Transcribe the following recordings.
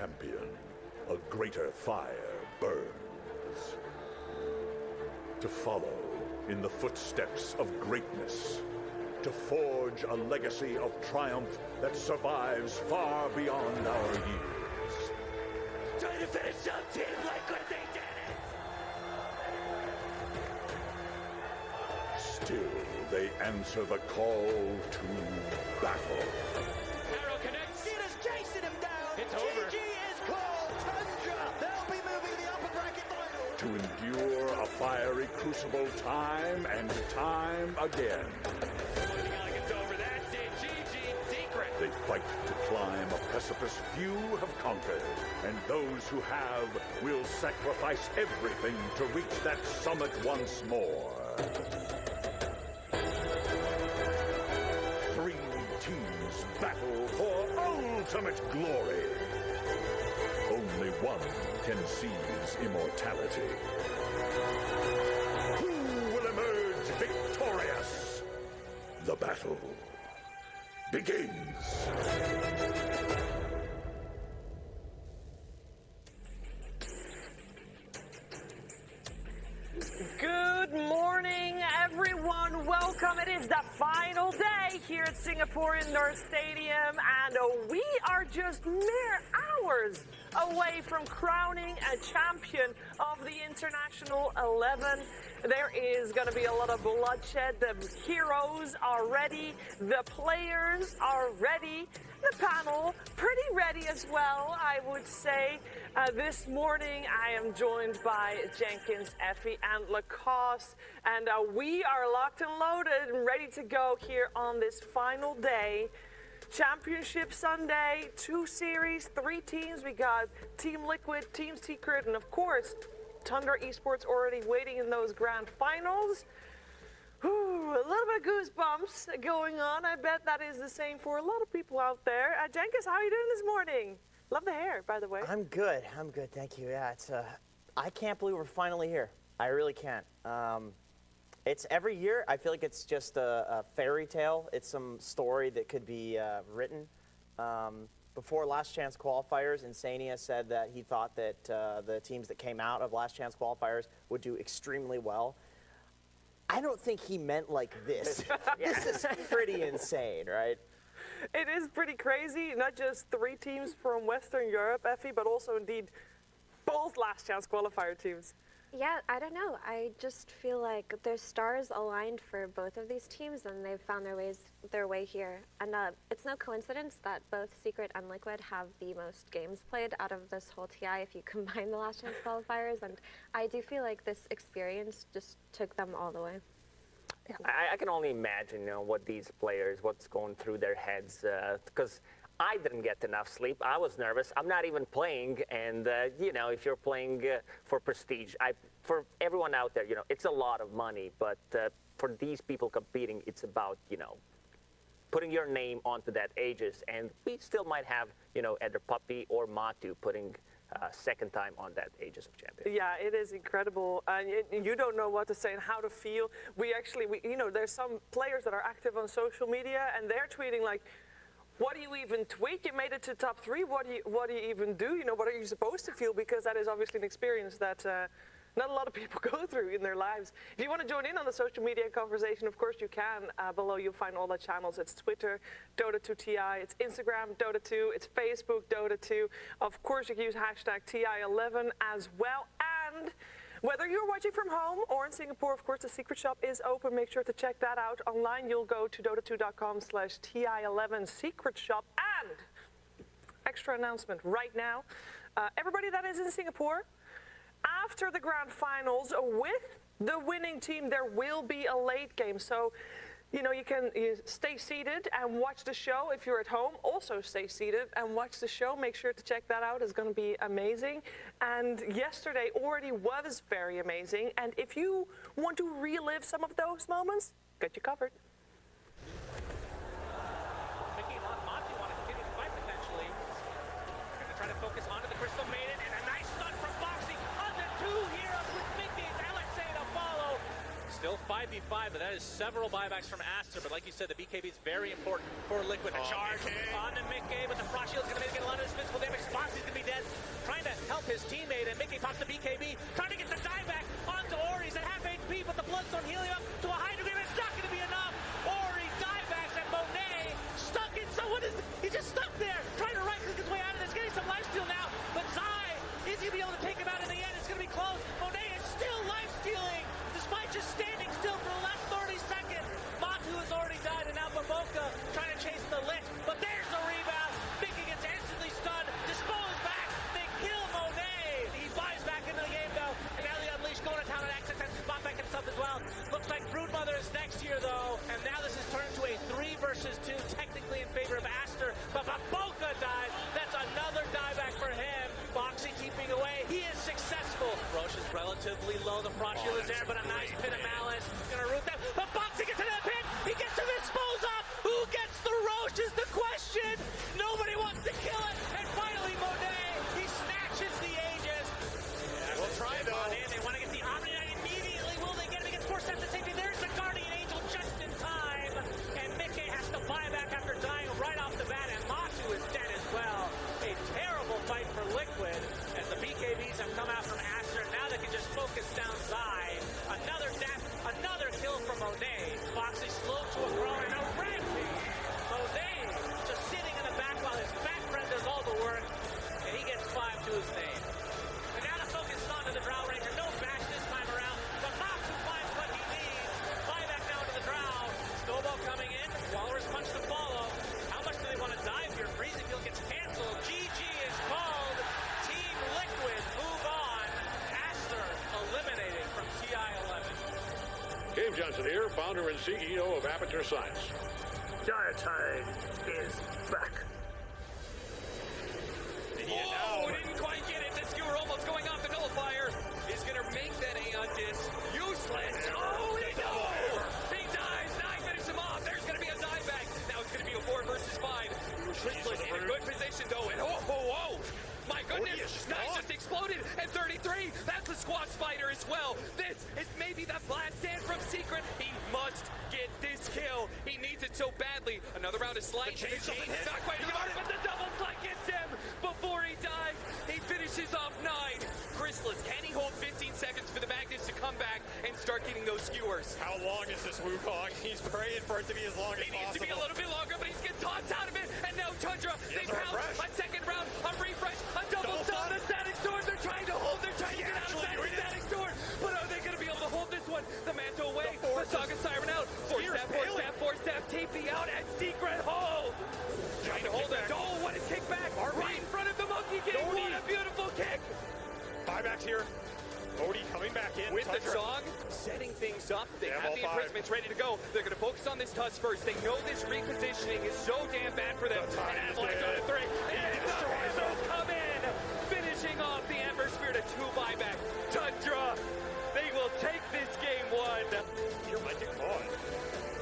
champion, a greater fire burns. To follow in the footsteps of greatness, to forge a legacy of triumph that survives far beyond our years. Trying to finish up Team Liquid, they did it! Still, they answer the call to battle. Arrow connects. Cena's chasing him down. It's over. GG is called. Tundra. They'll be moving the upper bracket final. To endure a fiery crucible time and time again. Looking like it's over. That's it. GG secret. They fight to climb a precipice few have conquered, and those who have will sacrifice everything to reach that summit once more. 3 teams battle for ultimate glory. Only one can seize immortality. Who will emerge victorious? The battle begins. Good morning, everyone. Welcome. It is the final day here at Singapore Indoor Stadium, and we are just mere hours away from crowning a champion of the International 11. There is going to be a lot of bloodshed. The heroes are ready. The players are ready. The panel pretty ready as well, I would say. This morning, I am joined by Jenkins, Effie, and Lacoste, and we are locked and loaded and ready to go here on this final day. Championship Sunday, 2 series, 3 teams. We got Team Liquid, Team Secret, and of course, Thunder Esports already waiting in those grand finals. Whew, a little bit of goosebumps going on. I bet that is the same for a lot of people out there. Jenkins, how are you doing this morning? Love the hair, by the way. I'm good. Thank you. Yeah, it's I can't believe we're finally here. I really can't. It's every year. I feel like it's just a fairy tale. It's some story that could be written. Before Last Chance qualifiers, Insania said that he thought that the teams that came out of Last Chance qualifiers would do extremely well. I don't think he meant like this. This is pretty insane, right? It is pretty crazy. Not just 3 teams from Western Europe, Effie, but also indeed both Last Chance qualifier teams. Yeah, I don't know. I just feel like their stars aligned for both of these teams, and they've found their way here. And it's no coincidence that both Secret and Liquid have the most games played out of this whole TI if you combine the Last Chance qualifiers. And I do feel like this experience just took them all the way. Yeah, I can only imagine, what these players, what's going through their heads, because I didn't get enough sleep. I was nervous. I'm not even playing, and if you're playing for prestige, for everyone out there, it's a lot of money. But for these people competing, it's about putting your name onto that Aegis, and we still might have either Puppy or Matu putting second time on that Aegis of Champions. Yeah, it is incredible. And you don't know what to say and how to feel. We there's some players that are active on social media, and they're tweeting like, what do you even tweet? You made it to top 3. What do you even do? What are you supposed to feel? Because that is obviously an experience that not a lot of people go through in their lives. If you want to join in on the social media conversation, of course you can. Below you'll find all the channels. It's Twitter, Dota2TI. It's Instagram, Dota2. It's Facebook, Dota2. Of course you can use hashtag TI11 as well. And whether you're watching from home or in Singapore, of course, the Secret Shop is open. Make sure to check that out. Online, you'll go to dota2.com/TI11 Secret Shop. And extra announcement right now. Everybody that is in Singapore, after the grand finals, with the winning team, there will be a late game. So, you can stay seated and watch the show. If you're at home, also stay seated and watch the show. Make sure to check that out. It's going to be amazing. And yesterday already was very amazing. And if you want to relive some of those moments, got you covered. Mickey Monty want to continue the fight potentially. Going to try to focus onto the Crystal Maiden, and a nice stun from Foxy on the 2 here with Mickey's Alexei to follow. Still 5 2v5, but that is several buybacks from Aster. But like you said, the BKB is very important for Liquid. A charge on the Mickey, but the Frost Shield is going to get a lot of his physical damage. Foxy's going to be dead, trying to help his teammate, and Mickey pops the BKB, trying to get the dive back onto Ori. He's at half HP, but the Bloodstone healing him up to a high degree, but it's not going to be enough. Ori dive backs at Monet, stuck in someone. He's just stuck there, trying to right-click his way out of this, getting some lifesteal now, but Zai is going to be able to take him out in the end. It's going to be close. Monet is still lifestealing, despite just standing still for the last 30 seconds. Matu has already died, and now Baboka trying to chase the Lich, but there's the rebound. Mickey gets instantly stunned. Dispo's back. They kill Monet. He buys back into the game, though, and now the Unleashed going to town and access and spot back himself as well. Looks like Broodmother is next here, though, and now this has turned to a 3 versus 2, technically in favor of Aster, but Baboka dies. That's another dieback for him. Boxy keeping away. He is successful. Roche is relatively low. The Frost Shield is there, but a nice pit of Malice. Gonna root that. But Boxy gets into the pit. He gets to dispose of. Who gets the Roche is the question. Nobody wants to kill it. And finally, Monet, he snatches the Aegis. Yeah, we'll try it on in. They want to get the Omni Knight immediately. Will they get him? He gets 4 steps to safety. There's the Guardian Angel just in time. And Mickey has to buy back after dying right off the bat. And Matu is dead as well. A terrible fight for Liquid as the BKBs have come out from Aster. Now they can just focus down Zai. Another death, another kill from Monet. Foxy slowed to a crawl and a rampage. Monet just sitting in the back while his back friend does all the work. And he gets 5 to his name. And now the focus is on to the Drow Ranger. No bash this time around. But Matu finds what he needs. Fly back down to the Drow. Snowball coming in. Walrus punch to follow. How much do they want to dive here? Freezing Field gets canceled. GG is called. Team Liquid move on. Aster eliminated from TI-11. Gabe Johnson here, founder and CEO of Aperture Science. Diatide is back. Oh, didn't quite get it. The skewer almost going off. The nullifier is going to make that Aeon Disc useless. Oh, he goes! He dies. Nine finishes him off. There's going to be a dive back. Now it's going to be a 4 versus 5. Triplets in a good position, though. And oh. My goodness, Nine just exploded at 33. That's a squat spider as well. This is maybe the last stand from Secret. He must get this kill. He needs it so badly. Another round of slide. Not quite enough, but the double slide gets him before he dies. He finishes off 9. Chrysalis, can he hold 15 seconds for the Magnus to come back and start getting those skewers? How long is this Wukong? He's praying for it to be as long as possible. It needs to be a little bit longer, but he's getting tossed out of it. And now Tundra, they pound a second round, a refresh, a double stun, a static sword. They're trying to hold, they're trying to get out of that static sword. But are they going to be able to hold this one? The Mantle away, the Saga Siren out. Four step, TP out at Secret Hole. Trying to hold it. Oh, what a kickback. Right in front of the Monkey King. What a beautiful kick. Buybacks here. Odie coming back in. With the song, setting things up. They have the imprisonments ready to go. They're going to focus on this Tusk first. They know this repositioning is so damn bad for them. And Avalanche on a 3. And the Rizos come in. Finishing off the Ember Spirit, a 2 buyback. Tundra, they will take this game 1. Here might get caught.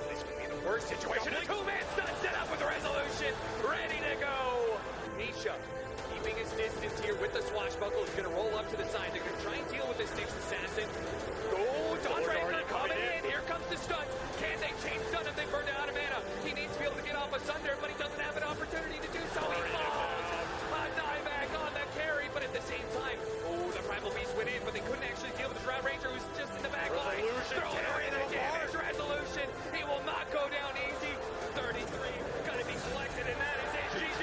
This could be the worst situation. A 2-man stun set up with the resolution. Ready to go. Nisha keeping his distance here with the swashbuckle. He's going to roll up to the side. They're going to try and deal with this Nyx assassin. Oh, Dawnbreaker coming in. Here comes the stun. Can they change stun if they burned out of mana? He needs to be able to get off asunder, but he doesn't have an opportunity to do so. He falls. A dieback on the carry, but at the same time, oh, the Primal Beast went in, but they couldn't actually deal with the Drow Ranger who's just in the back line. Throwing away the damage. Resolution. He will not go down easy. 33. Going to be selected, and that is it. GG.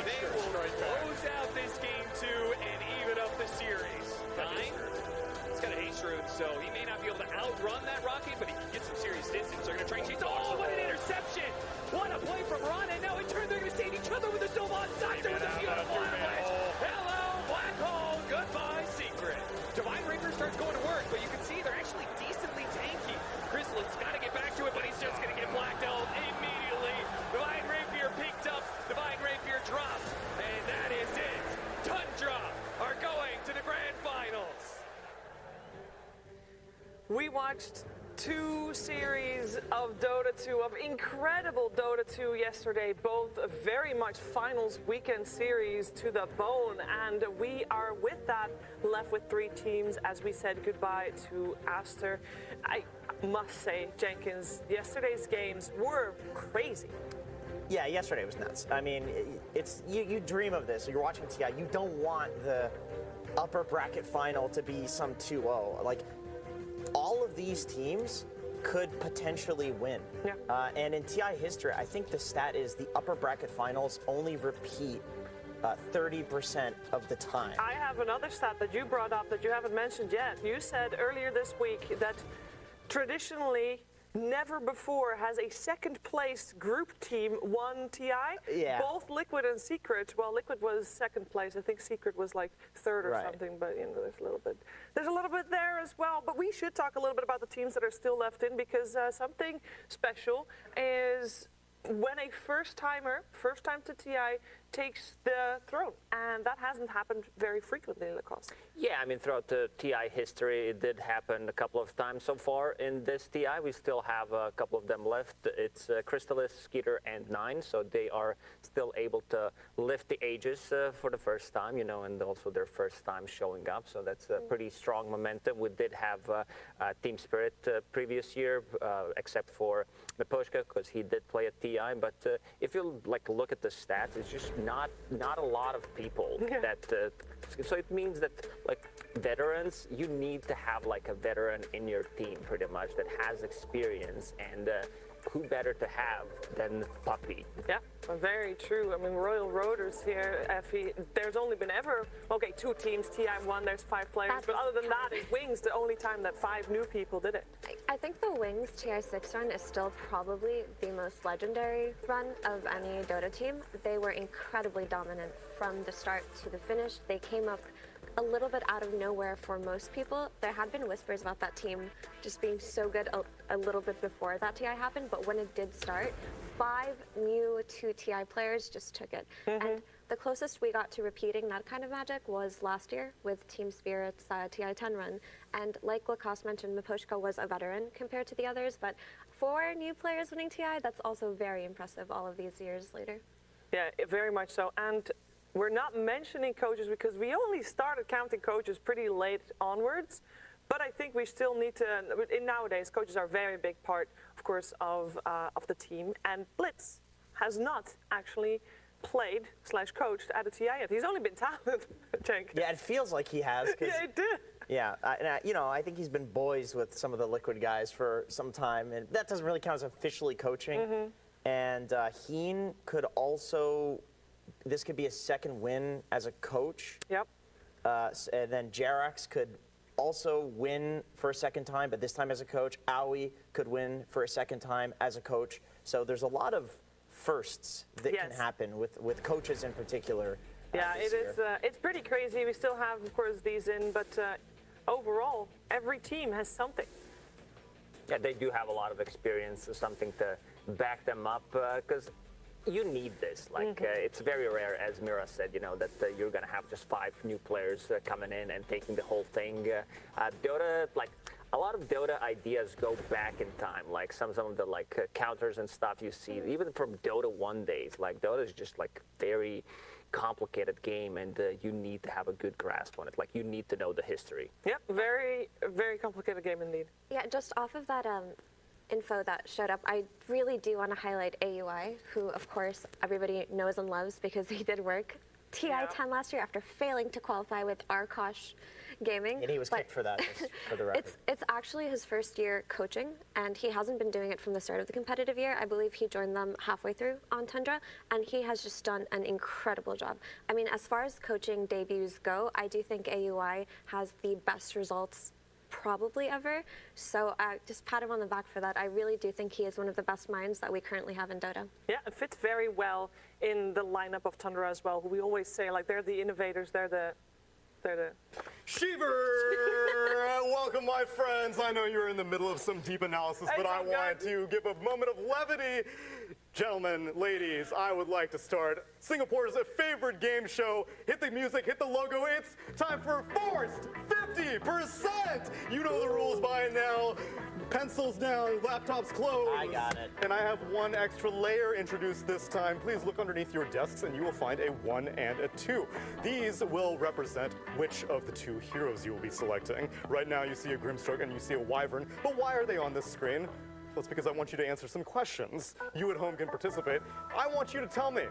They will close out this game 2 and even up the series. 9. He's got an Ace Rune, so he may not be able to outrun that Rocket, but he can get some serious distance. They're going to try and chase. Oh, what an interception! What a play from Ron, and now in turn they're going to save each other with a Sylvan Scepter with a beautiful avalanche. Hello, Black Hole. Goodbye, Secret. Divine Reaper starts going to work, but you can see they're actually decently tanky. Chrysalis got to get back to it, but he's just going to get blacked out immediately. Divine Rapier picked up. Divine Rapier dropped, and that is it. Tundra are going to the grand finals. We watched 2 series of Dota 2, of incredible Dota 2 yesterday, both very much finals weekend series to the bone, and we are with that left with 3 teams as we said goodbye to Aster. I must say, Jenkins, yesterday's games were crazy. Yeah, yesterday was nuts. I mean, it's you dream of this. You're watching TI. You don't want the upper bracket final to be some 2-0. Like, all of these teams could potentially win. Yeah. And in TI history, I think the stat is the upper bracket finals only repeat 30% of the time. I have another stat that you brought up that you haven't mentioned yet. You said earlier this week that traditionally, never before has a second place group team won TI. Yeah. Both Liquid and Secret. Well, Liquid was second place. I think Secret was like third or something. But you know, there's a little bit there as well. But we should talk a little bit about the teams that are still left in, because something special is when a first time to TI takes the throne, and that hasn't happened very frequently in Lacoste. Yeah, I mean, throughout the TI history, it did happen a couple of times so far. In this TI, we still have a couple of them left. It's Crystalis, Skeeter, and Nine, so they are still able to lift the ages for the first time, you know, and also their first time showing up, so that's a pretty strong momentum. We did have Team Spirit previous year, except for Miposhka, because he did play at TI, but if you look at the stats, it's just not a lot of people that so it means that veterans, you need to have a veteran in your team pretty much that has experience, and who better to have than Puppy? Yeah, very true. I mean, Royal Roaders here, Effie, there's only been 2 teams, TI won, there's 5 players, but other than that, it's Wings, the only time that 5 new people did it. I think the Wings TI6 run is still probably the most legendary run of any Dota team. They were incredibly dominant from the start to the finish. They came up a little bit out of nowhere for most people. There had been whispers about that team just being so good a little bit before that TI happened, but when it did start, 5 new 2 TI players just took it. And the closest we got to repeating that kind of magic was last year with Team Spirit's TI10 run. And like Lacoste mentioned, Miposhka was a veteran compared to the others, but 4 new players winning TI, that's also very impressive all of these years later. Yeah, very much so. And we're not mentioning coaches because we only started counting coaches pretty late onwards, but I think we still need to, nowadays, coaches are a very big part, of course, of the team, and Blitz has not actually played/coached at a TI yet. He's only been talented, Cenk. Yeah, it feels like he has. Yeah, it did. Yeah, I think he's been boys with some of the Liquid guys for some time, and that doesn't really count as officially coaching. And Heen could also, this could be a second win as a coach. Yep. And then Jerax could also win for a second time, but this time as a coach. Aoi could win for a second time as a coach. So there's a lot of firsts that can happen with coaches in particular. Yeah, it is. It's pretty crazy. We still have, of course, these in, but overall, every team has something. Yeah, they do have a lot of experience, something to back them up, because you need this. It's very rare, as Mira said, that you're going to have just 5 new players coming in and taking the whole thing. Dota, a lot of Dota ideas go back in time. Some of the counters and stuff you see, even from Dota 1 days. Dota is just very complicated game, and you need to have a good grasp on it. You need to know the history. Yep, very, very complicated game indeed. Yeah, just off of that info that showed up, I really do want to highlight AUI, who of course everybody knows and loves because he did work TI10 last year after failing to qualify with Arkosh Gaming. And he was kicked for that, just for the record. It's actually his first year coaching, and he hasn't been doing it from the start of the competitive year. I believe he joined them halfway through on Tundra, and he has just done an incredible job. I mean, as far as coaching debuts go, I do think AUI has the best results probably ever, so just pat him on the back for that. I really do think he is one of the best minds that we currently have in Dota. Yeah, it fits very well in the lineup of Tundra as well, who we always say, they're the innovators, they're the Shiver! Welcome, my friends. I know you're in the middle of some deep analysis, but I wanted to give a moment of levity. Gentlemen, ladies, I would like to start Singapore's favorite game show. Hit the music, hit the logo. It's time for Forced Fifth 50%! You know the rules by now. Pencils down, laptops closed. I got it. And I have one extra layer introduced this time. Please look underneath your desks and you will find a 1 and a 2. These will represent which of the two heroes you will be selecting. Right now you see a Grimstroke and you see a Wyvern, but why are they on this screen? Well, it's because I want you to answer some questions. You at home can participate. I want you to tell me,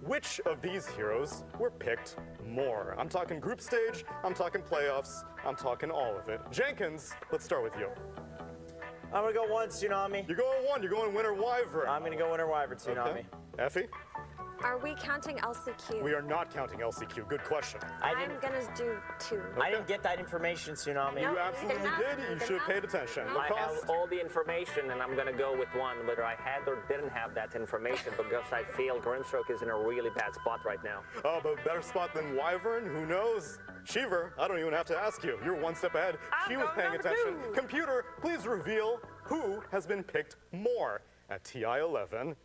which of these heroes were picked more? I'm talking group stage, I'm talking playoffs, I'm talking all of it. Jenkins, let's start with you. I'm gonna go one, Tsunami. You're going one, you're going winner Wyvern. I'm gonna go winner Wyvern, Tsunami. Okay. Effie? Are we counting LCQ? We are not counting LCQ. Good question. I'm gonna do 2. I didn't get that information, Tsunami. You absolutely did. You should have paid attention. I have all the information, and I'm going to go with 1, whether I had or didn't have that information, because I feel Grimstroke is in a really bad spot right now. Oh, but better spot than Wyvern? Who knows? Shiver, I don't even have to ask you. You're one step ahead. She was paying attention. Computer, please reveal who has been picked more at TI-11.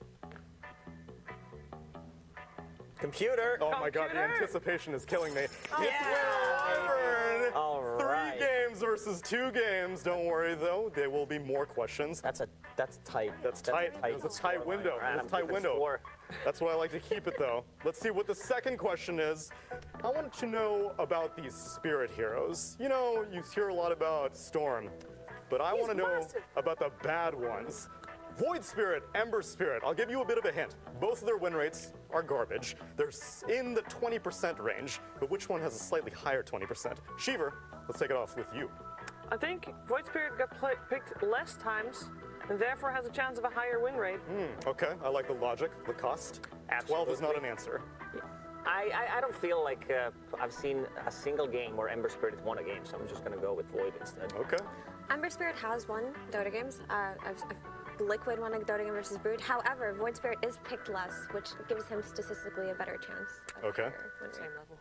Computer. Oh my God, the anticipation is killing me. Yeah. All right. 3 games versus 2 games. Don't worry though, there will be more questions. That's tight. That's tight. It's a tight window. It's a tight window. Score. That's why I like to keep it though. Let's see what the second question is. I want to know about these spirit heroes. You know, you hear a lot about Storm, but I want to know about the bad ones. Void Spirit, Ember Spirit. I'll give you a bit of a hint. Both of their win rates are garbage. They're in the 20% range, but which one has a slightly higher 20%? Shiver, let's take it off with you. I think Void Spirit got picked less times, and therefore has a chance of a higher win rate. Okay, I like the logic, the cost. 12 is not an answer. I don't feel like I've seen a single game where Ember Spirit has won a game, so I'm just going to go with Void instead. Okay. Ember Spirit has won Dota games. Liquid won a Dota game versus Brood. However, Void Spirit is picked less, which gives him statistically a better chance. Okay.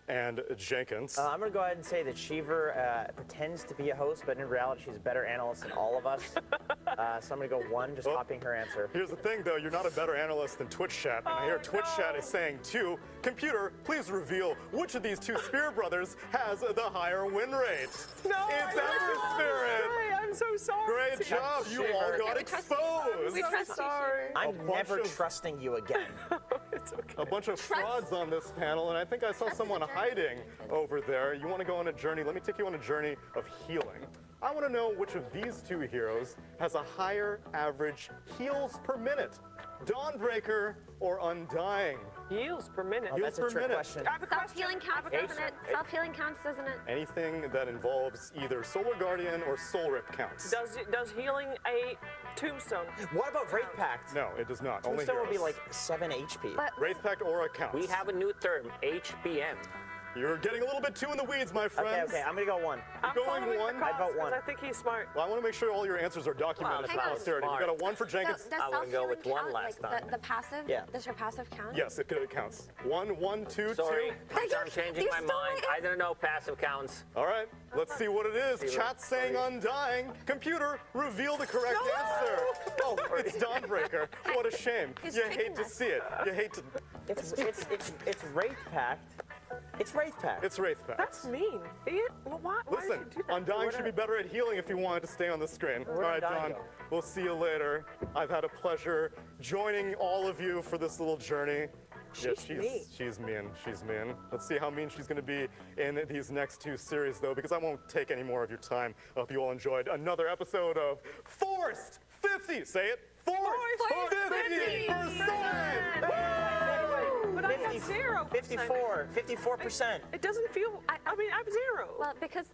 And Jenkins. I'm gonna go ahead and say that Shiver pretends to be a host, but in reality, she's a better analyst than all of us. So I'm gonna go 1, just copying her answer. Here's the thing, though. You're not a better analyst than Twitch chat. And I hear Twitch chat is saying 2. Computer, please reveal which of these 2 Spirit brothers has the higher win rate. No, it's Ember Spirit. I'm so sorry. Great job. You all got exposed. I'm sorry. I'm never trusting you again. It's okay. A bunch of frauds on this panel, and I think I saw someone hiding over there. You want to go on a journey? Let me take you on a journey of healing. I want to know which of these 2 heroes has a higher average heals per minute. Dawnbreaker or Undying? Heals per minute. Oh, that's a trick question. Self-healing counts, doesn't it? Self-healing counts, doesn't it? Anything that involves either Solar Guardian or Soul Rip counts. Does healing a tombstone? What about Wraith Pact? No, it does not. Only Tombstone would be heroes. like 7 HP. Wraith Pact aura counts. We have a new term, HPM. You're getting a little bit too in the weeds, my friends. Okay, I'm gonna go 1. I'm going following 1? the I vote 1. I think he's smart. Well, I want to make sure all your answers are documented for posterity. You got a 1 for Jenkins? Does I wouldn't go with self-healing 1 count, last like time. the passive? Yeah. Does your passive count? Yes, it counts. 1, 1, 2, Sorry, 2. I'm changing you my stole mind. it. I didn't know passive counts. All right, let's see what it is. Chat's saying Undying. Computer, reveal the correct answer. Oh, it's Dawnbreaker. What a shame. He's You tricking hate to us. see it. You hate to. It's Wraith Pact. It's Wraith Pact. It's Wraith Pact. That's mean. Why Listen, did you do that? Undying should be better at healing if you wanted to stay on the screen. All right, Undying Dawn, go? we'll see you later. I've had a pleasure joining all of you for this little journey. She's mean. She's mean. She's mean. Let's see how mean she's going to be in these next 2 series, though, because I won't take any more of your time. I hope you all enjoyed another episode of Forced 50. Say it. Forced 50%. But I got 0%. 54%. It doesn't feel. I mean, I'm 0. Well, because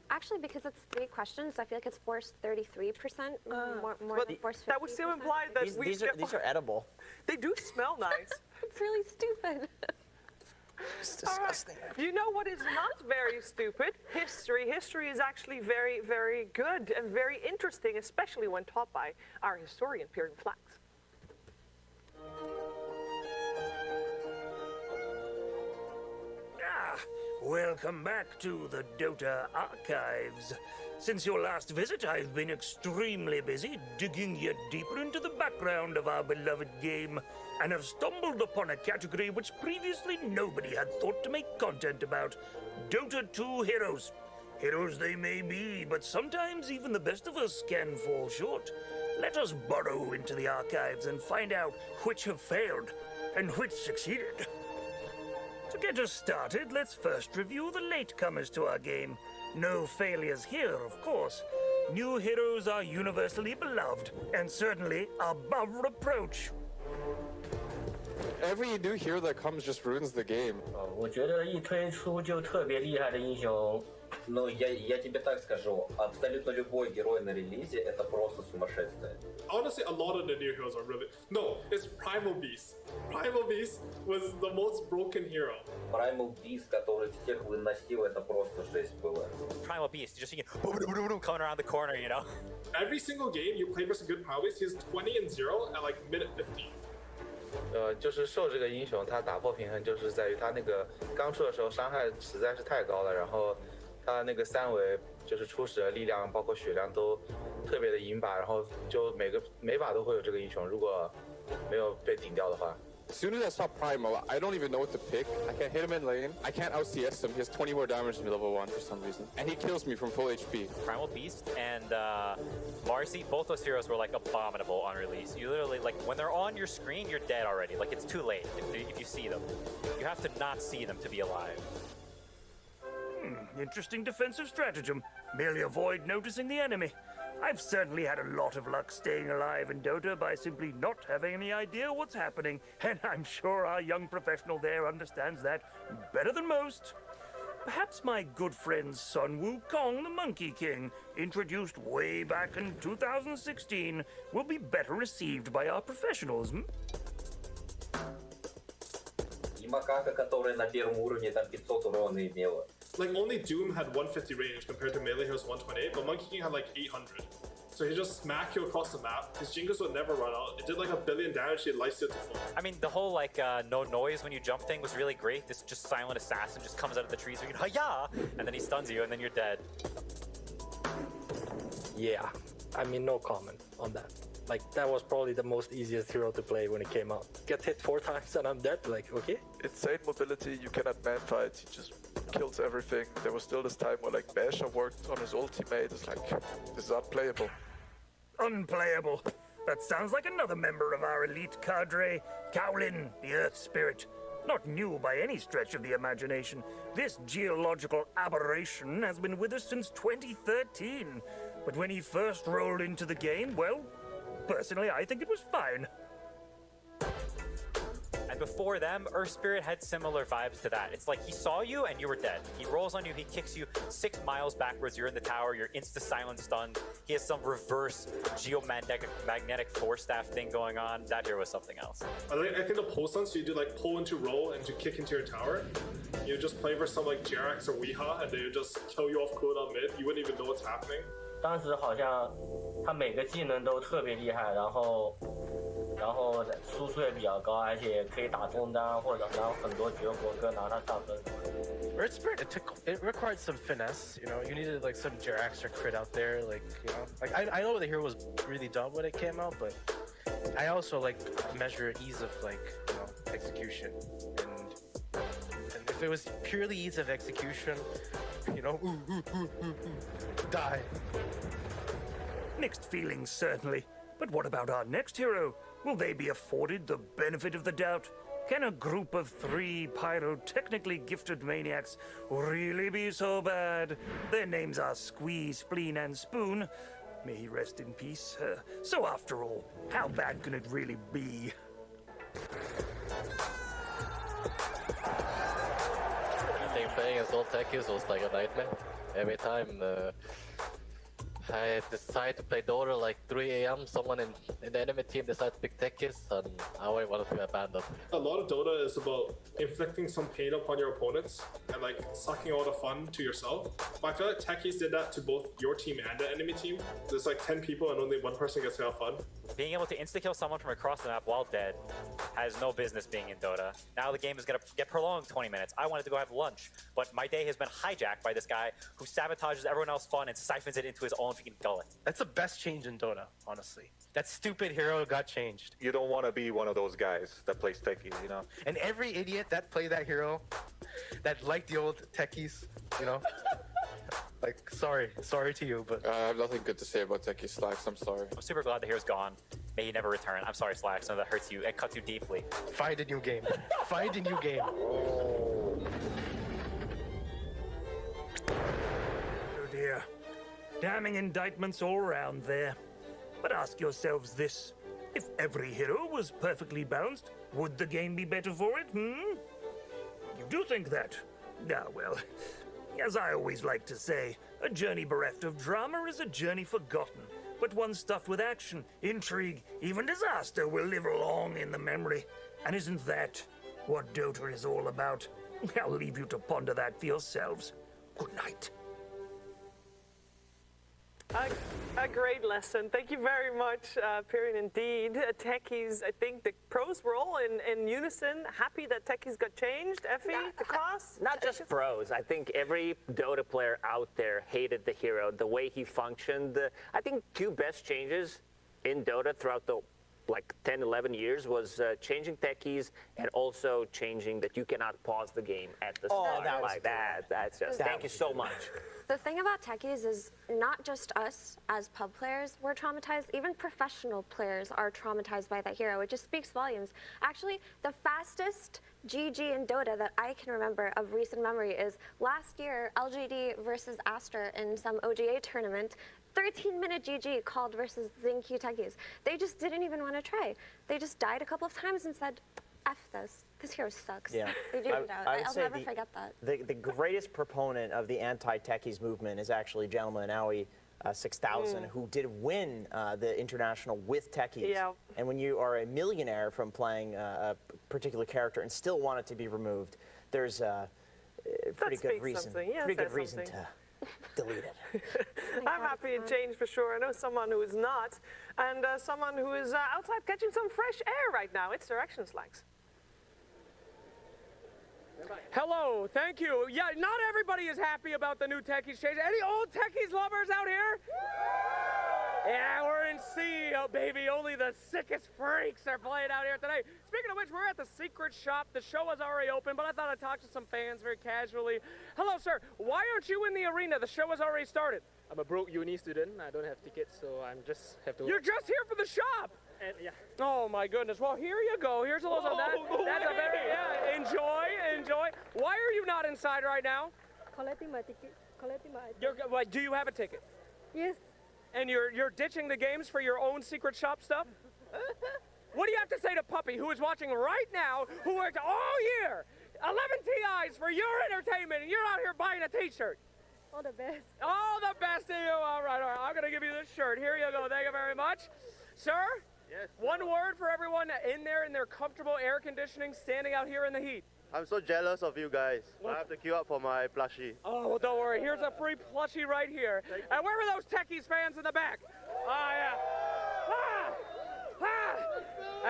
it's 3 questions, I feel like it's forced 33%, more but than forced 50%. that would still imply that These are edible. They do smell nice. It's really stupid. It's disgusting. Right. You know what is not very stupid? History. History is actually very, very good and very interesting, especially when taught by our historian, Pierre Flax. Welcome back to the Dota archives. Since your last visit, I've been extremely busy digging yet deeper into the background of our beloved game, and have stumbled upon a category which previously nobody had thought to make content about: Dota 2 heroes. Heroes they may be, but sometimes even the best of us can fall short. Let us burrow into the archives and find out which have failed and which succeeded. To get us started, let's first review the latecomers to our game. No failures here, of course. New heroes are universally beloved and certainly above reproach. Every new hero that comes just ruins the game. 我觉得一推出就特别厉害的英雄。Ну, я тебе так скажу, абсолютно любой герой на релизе это просто сумасшествие. Honestly, a lot of the new heroes are really... No, it's Primal Beast. Primal Beast was the most broken hero. Primal Beast, который всех выносил, это просто жесть было. Primal Beast, just seeing coming around the corner, you know? Every single game you play versus a good Primal Beast, he's 20-0 at like minute 15. 就是受这个英雄他打破平衡，就是在于他那个刚出的时候伤害实在是太高了，然后他那个三维就是初始的力量包括血量都特别的银把，然后就每把都会有这个英雄，如果没有被顶掉的话。As soon as I saw Primal, I don't even know what to pick. I can't hit him in lane. I can't out-CS him. He has 20 more damage than me level 1 for some reason. And he kills me from full HP. Primal Beast and Marcy, both those heroes were like abominable on release. You literally, like, when they're on your screen, you're dead already. Like, it's too late if you see them. You have to not see them to be alive. Interesting defensive stratagem. Merely avoid noticing the enemy. I've certainly had a lot of luck staying alive in Dota by simply not having any idea what's happening, and I'm sure our young professional there understands that better than most. Perhaps my good friend Sun Wukong, the Monkey King, introduced way back in 2016, will be better received by our professionals, И макака, которая на первом уровне там 500 урона имела. Like, only Doom had 150 range compared to melee heroes 128, but Monkey King had like 800. So he just smack you across the map. His jingles would never run out. It did like 1 billion damage, he had lifesteal to full. I mean, the whole like no noise when you jump thing was really great. This just silent assassin just comes out of the trees and you go, "Hiya!" and then he stuns you and then you're dead. Yeah, I mean, no comment on that. Like, that was probably the most easiest hero to play when it came out. Get hit 4 times and I'm dead, like, okay. Insane mobility, you cannot man fight, he just kills everything. There was still this time where like Basher worked on his ultimate, it's like, this is unplayable. Unplayable. That sounds like another member of our elite cadre, Kowlin, the Earth Spirit. Not new by any stretch of the imagination. This geological aberration has been with us since 2013. But when he first rolled into the game, well, personally, I think it was fine. And before them, Earth Spirit had similar vibes to that. It's like he saw you and you were dead. He rolls on you, he kicks you 6 miles backwards, you're in the tower, you're insta-silent stunned. He has some reverse geomagnetic force staff thing going on. That here was something else. I think the pull stun, so you do like pull into roll and to kick into your tower. You just play for some like Jerax or Weeha and they would just kill you off cooldown mid. You wouldn't even know what's happening. 当时好像他每个技能都特别厉害，然后输出也比较高，而且可以打中单或者拿很多绝活跟拿他上分。Earth Spirit, it required some finesse, you know. You needed like some Jerax or crit out there, like, you know. Like I know the hero was really dumb when it came out, but I also like measure ease of like, you know, execution. And if it was purely ease of execution, you know, die. Mixed feelings, certainly. But what about our next hero? Will they be afforded the benefit of the doubt? Can a group of 3 pyrotechnically gifted maniacs really be so bad? Their names are Squeeze, Spleen, and Spoon. May he rest in peace. So after all, how bad can it really be? I think playing as all techies was like a nightmare. Every time I decided to play Dota like 3 a.m. Someone in the enemy team decided to pick techies and I already wanted to be abandoned. A lot of Dota is about inflicting some pain upon your opponents and like sucking all the fun to yourself. But I feel like techies did that to both your team and the enemy team. There's like 10 people and only 1 person gets to have fun. Being able to insta-kill someone from across the map while dead has no business being in Dota. Now the game is going to get prolonged 20 minutes. I wanted to go have lunch, but my day has been hijacked by this guy who sabotages everyone else's fun and siphons it into his own freaking gullet. That's the best change in Dota, honestly. That stupid hero got changed. You don't want to be one of those guys that plays techies, you know? And every idiot that played that hero, that liked the old techies, you know, Like, sorry to you, but I have nothing good to say about Techie Slacks. I'm sorry. I'm super glad the hero's gone. May he never return. I'm sorry, Slacks. I know that hurts you. It cuts you deeply. find a new game. Find a new game. Oh dear. Damning indictments all around there. But ask yourselves this. If every hero was perfectly balanced, would the game be better for it, You do think that? Ah, well, as I always like to say, a journey bereft of drama is a journey forgotten. But one stuffed with action, intrigue, even disaster will live long in the memory. And isn't that what Dota is all about? I'll leave you to ponder that for yourselves. Good night. A great lesson. Thank you very much, Pyrian, indeed. Techies, I think the pros were all in unison, happy that Techies got changed. Effie, the cost? Not just pros. I think every Dota player out there hated the hero, the way he functioned. I think two best changes in Dota throughout the 10, 11 years was changing techies and also changing that you cannot pause the game at the start. That's just, thank you so much. The thing about techies is not just us as pub players were traumatized, even professional players are traumatized by that hero. It just speaks volumes. Actually, the fastest GG in Dota that I can remember of recent memory is last year, LGD versus Aster in some OGA tournament. 13-minute GG called versus Xingqiu techies. They just didn't even want to try. They just died a couple of times and said, F this. This hero sucks. Yeah. They did it out. I'll never forget that. The greatest proponent of the anti-techies movement is actually gentleman Aoi 6000, who did win the international with techies. Yeah. And when you are a millionaire from playing a particular character and still want it to be removed, there's a pretty good reason. Yeah, pretty good reason to delete it. I'm happy it changed for sure. I know someone who is not, and someone who is outside catching some fresh air right now. It's Direction Slacks. Hello, thank you. Yeah, not everybody is happy about the new techies change. Any old techies lovers out here? Yeah, we're in CEO, baby. Only the sickest freaks are playing out here today. Speaking of which, we're at the secret shop. The show is already open, but I thought I'd talk to some fans very casually. Hello, sir. Why aren't you in the arena? The show has already started. I'm a broke uni student. I don't have tickets, so I'm just have to. You're just here for the shop. And, yeah. Oh my goodness. Well, here you go. Here's a little that. That's a very enjoy. Why are you not inside right now? Collecting my ticket. Do you have a ticket? Yes. And you're ditching the games for your own secret shop stuff? What do you have to say to Puppy, who is watching right now, who worked all year, 11 TIs for your entertainment, and you're out here buying a T-shirt? All the best. All the best to you. All right. I'm going to give you this shirt. Here you go. Thank you very much. Sir? Yes. One word for everyone in there in their comfortable air conditioning, standing out here in the heat. I'm so jealous of you guys. I have to queue up for my plushie. Oh, well, don't worry. Here's a free plushie right here. And where were those techies fans in the back? Oh, yeah.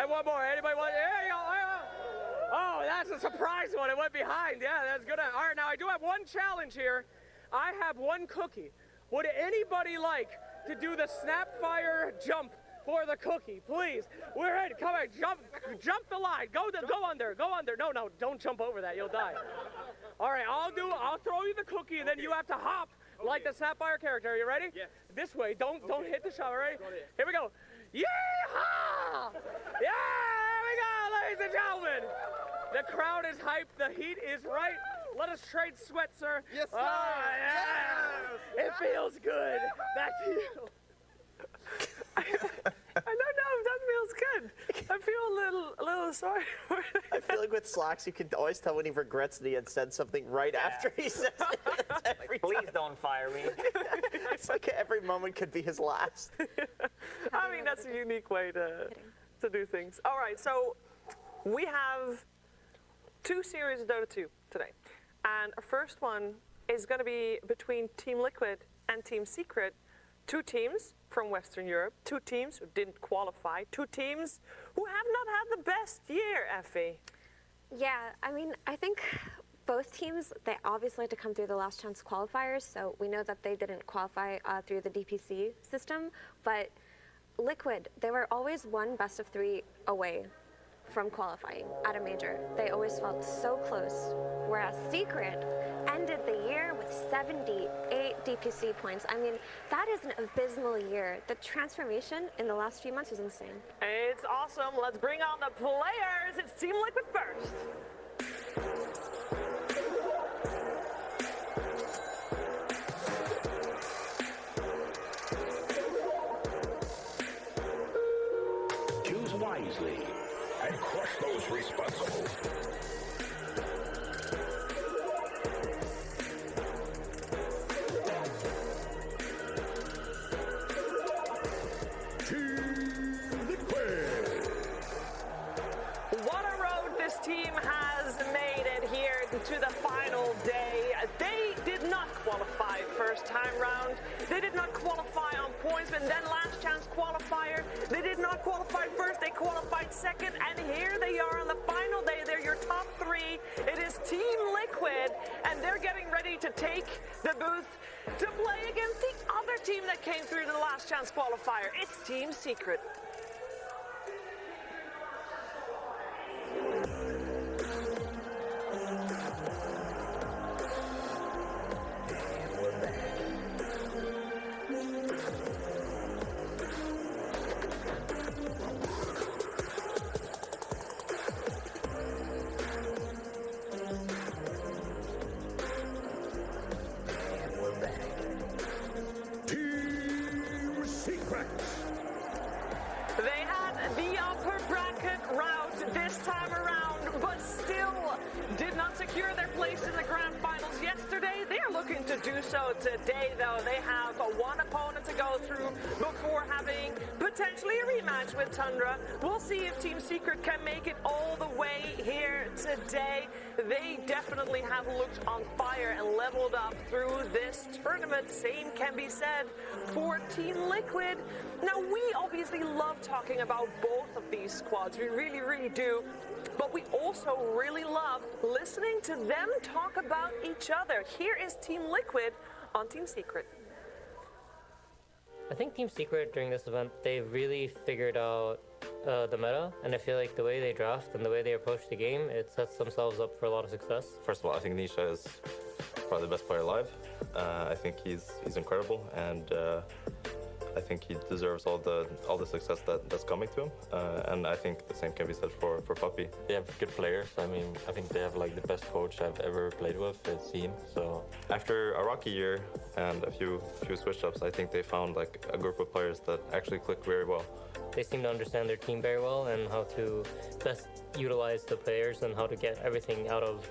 And one more. Anybody want? There you go. Oh, that's a surprise one. It went behind. Yeah, that's good. All right, now I do have one challenge here. I have one cookie. Would anybody like to do the Snapfire jump for the cookie, please? We're in. Come on, jump the line. Go under. No, don't jump over that. You'll die. All right, I'll throw you the cookie, and then you have to hop like the Snapfire character. Are you ready? Yeah. This way. Don't hit the shot. All right? Here we go. Yeehaw! Yeah, there we go, ladies and gentlemen. The crowd is hyped. The heat is right. Let us trade sweat, sir. Yes, sir. Yes. It feels good. Back to you. I don't know if that feels good. I feel a little sorry for it. I feel like with Slacks, you can always tell when he regrets that he had said something right after he says it. Please don't fire me. It's like every moment could be his last. I mean, that's a unique way to do things. All right, so we have 2 series of Dota 2 today. And our first one is going to be between Team Liquid and Team Secret. 2 teams from Western Europe, 2 teams who didn't qualify, 2 teams who have not had the best year, Effie. Yeah, I mean, I think both teams, they obviously had to come through the last chance qualifiers, so we know that they didn't qualify through the DPC system, but Liquid, they were always one best of 3 away from qualifying at a major. They always felt so close, whereas Secret, ended the year with 78 DPC points. I mean, that is an abysmal year. The transformation in the last few months was insane. It's awesome. Let's bring on the players. It's Team Liquid first. Choose wisely and crush those responsible. What a road this team has made it here to the final day. They did not qualify first time round. They did not qualify on points, and then last chance qualifier. They did not qualify first, they qualified second, and here they are on the final day. They're your top three. It is Team Liquid, and they're getting ready to take the booth to play against the other team that came through the last chance qualifier. It's Team Secret. Team Secret. They had the upper bracket route this time around, but still did not secure their place in the grand finals yesterday. They are looking to do so today, though. They have one opponent to go through before having potentially a rematch with Tundra. We'll see if Team Secret can make it all the way here today. They definitely have looked on fire and leveled up through this tournament. Same can be said for Team Liquid. Now, we obviously love talking about both of these squads. We really, really do. But we also really love listening to them talk about each other. Here is Team Liquid on Team Secret. I think Team Secret during this event, they really figured out the meta, and I feel like the way they draft and the way they approach the game, it sets themselves up for a lot of success. First of all, I think Nisha is probably the best player alive. I think he's incredible, and I think he deserves all the success that's coming to him. And I think the same can be said for Puppy. They have good players. I mean, I think they have like the best coach I've ever played with, seen. So after a rocky year and a few switch ups, I think they found like a group of players that actually click very well. They seem to understand their team very well and how to best utilize the players and how to get everything out of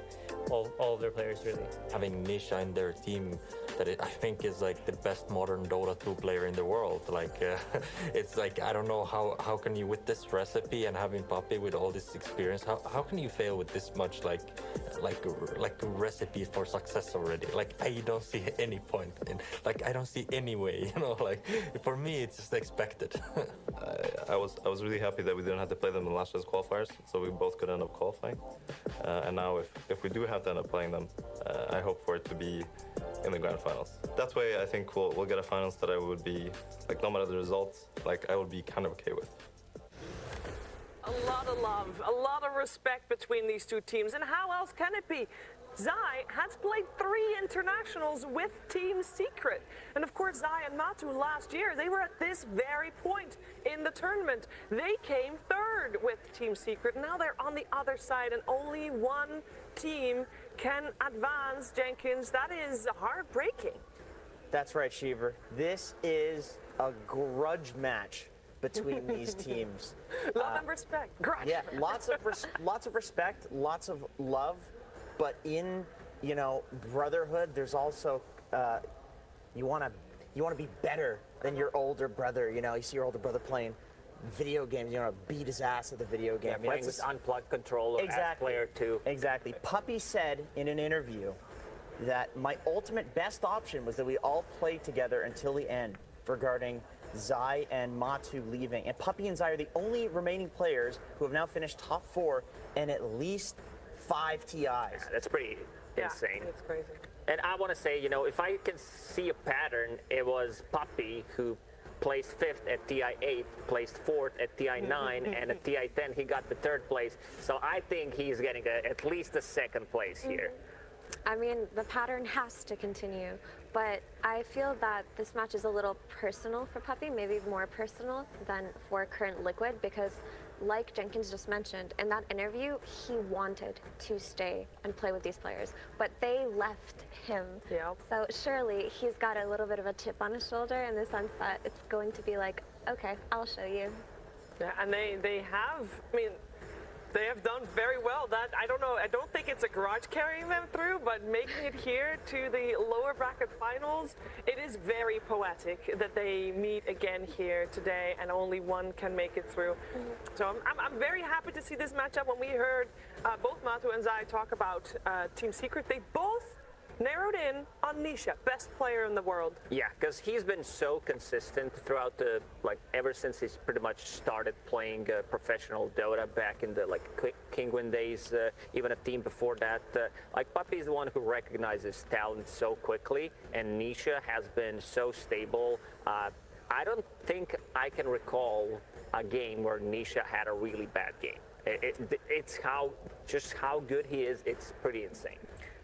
all of their players, really. Having Nisha in their team, I think is like the best modern Dota 2 player in the world. Like, it's like, I don't know how can you, with this recipe and having Puppy with all this experience, how can you fail with this much like a recipe for success already? Like, I don't see any point in, like, I don't see any way, you know, like, for me, it's just expected. I was really happy that we didn't have to play them in the last year's qualifiers, so we both could end up qualifying. And now if we do have to end up playing them, I hope for it to be in the grand finals. That way, I think we'll get a finals that I would be, like, no matter the results, like, I would be kind of okay with. A lot of love, a lot of respect between these two teams, and how else can it be? Zai has played 3 internationals with Team Secret. And of course, Zai and Matu last year, they were at this very point in the tournament. They came 3rd with Team Secret. Now they're on the other side, and only one team can advance. Jenkins, that is heartbreaking. That's right, Shiver. This is a grudge match between these teams. Love and respect. Grudge. Yeah, lots of respect, lots of love. But in, you know, brotherhood, there's also you want to be better than your older brother. You know, you see your older brother playing video games, you want to beat his ass at the video game. Yeah, playing with unplugged controller as player 2. Exactly. Puppy said in an interview that my ultimate best option was that we all play together until the end, regarding Zai and Matu leaving. And Puppy and Zai are the only remaining players who have now finished top 4 and at least 5 TIs. Yeah, that's pretty insane. That's crazy. And I want to say, you know, if I can see a pattern, it was Puppy who placed 5th at TI 8, placed 4th at TI 9, and at TI 10 he got the 3rd place. So I think he's getting at least a 2nd place here. I mean, the pattern has to continue, but I feel that this match is a little personal for Puppy, maybe more personal than for current Liquid, because like Jenkins just mentioned, in that interview, he wanted to stay and play with these players, but they left him. Yep. So surely he's got a little bit of a chip on his shoulder in the sense that it's going to be like, okay, I'll show you. Yeah, and they have, I mean, they have done very well. That, I don't know, I don't think it's a garage carrying them through, but making it here to the lower bracket finals, it is very poetic that they meet again here today and only one can make it through. So I'm very happy to see this matchup. When we heard both Matu and Zai talk about Team Secret, they both narrowed in on Nisha, best player in the world. Yeah, because he's been so consistent throughout the, like, ever since he's pretty much started playing professional Dota back in the, like, Kingwin days, even a team before that. Like, Puppy is the one who recognizes talent so quickly, and Nisha has been so stable. I don't think I can recall a game where Nisha had a really bad game. It's just how good he is, it's pretty insane.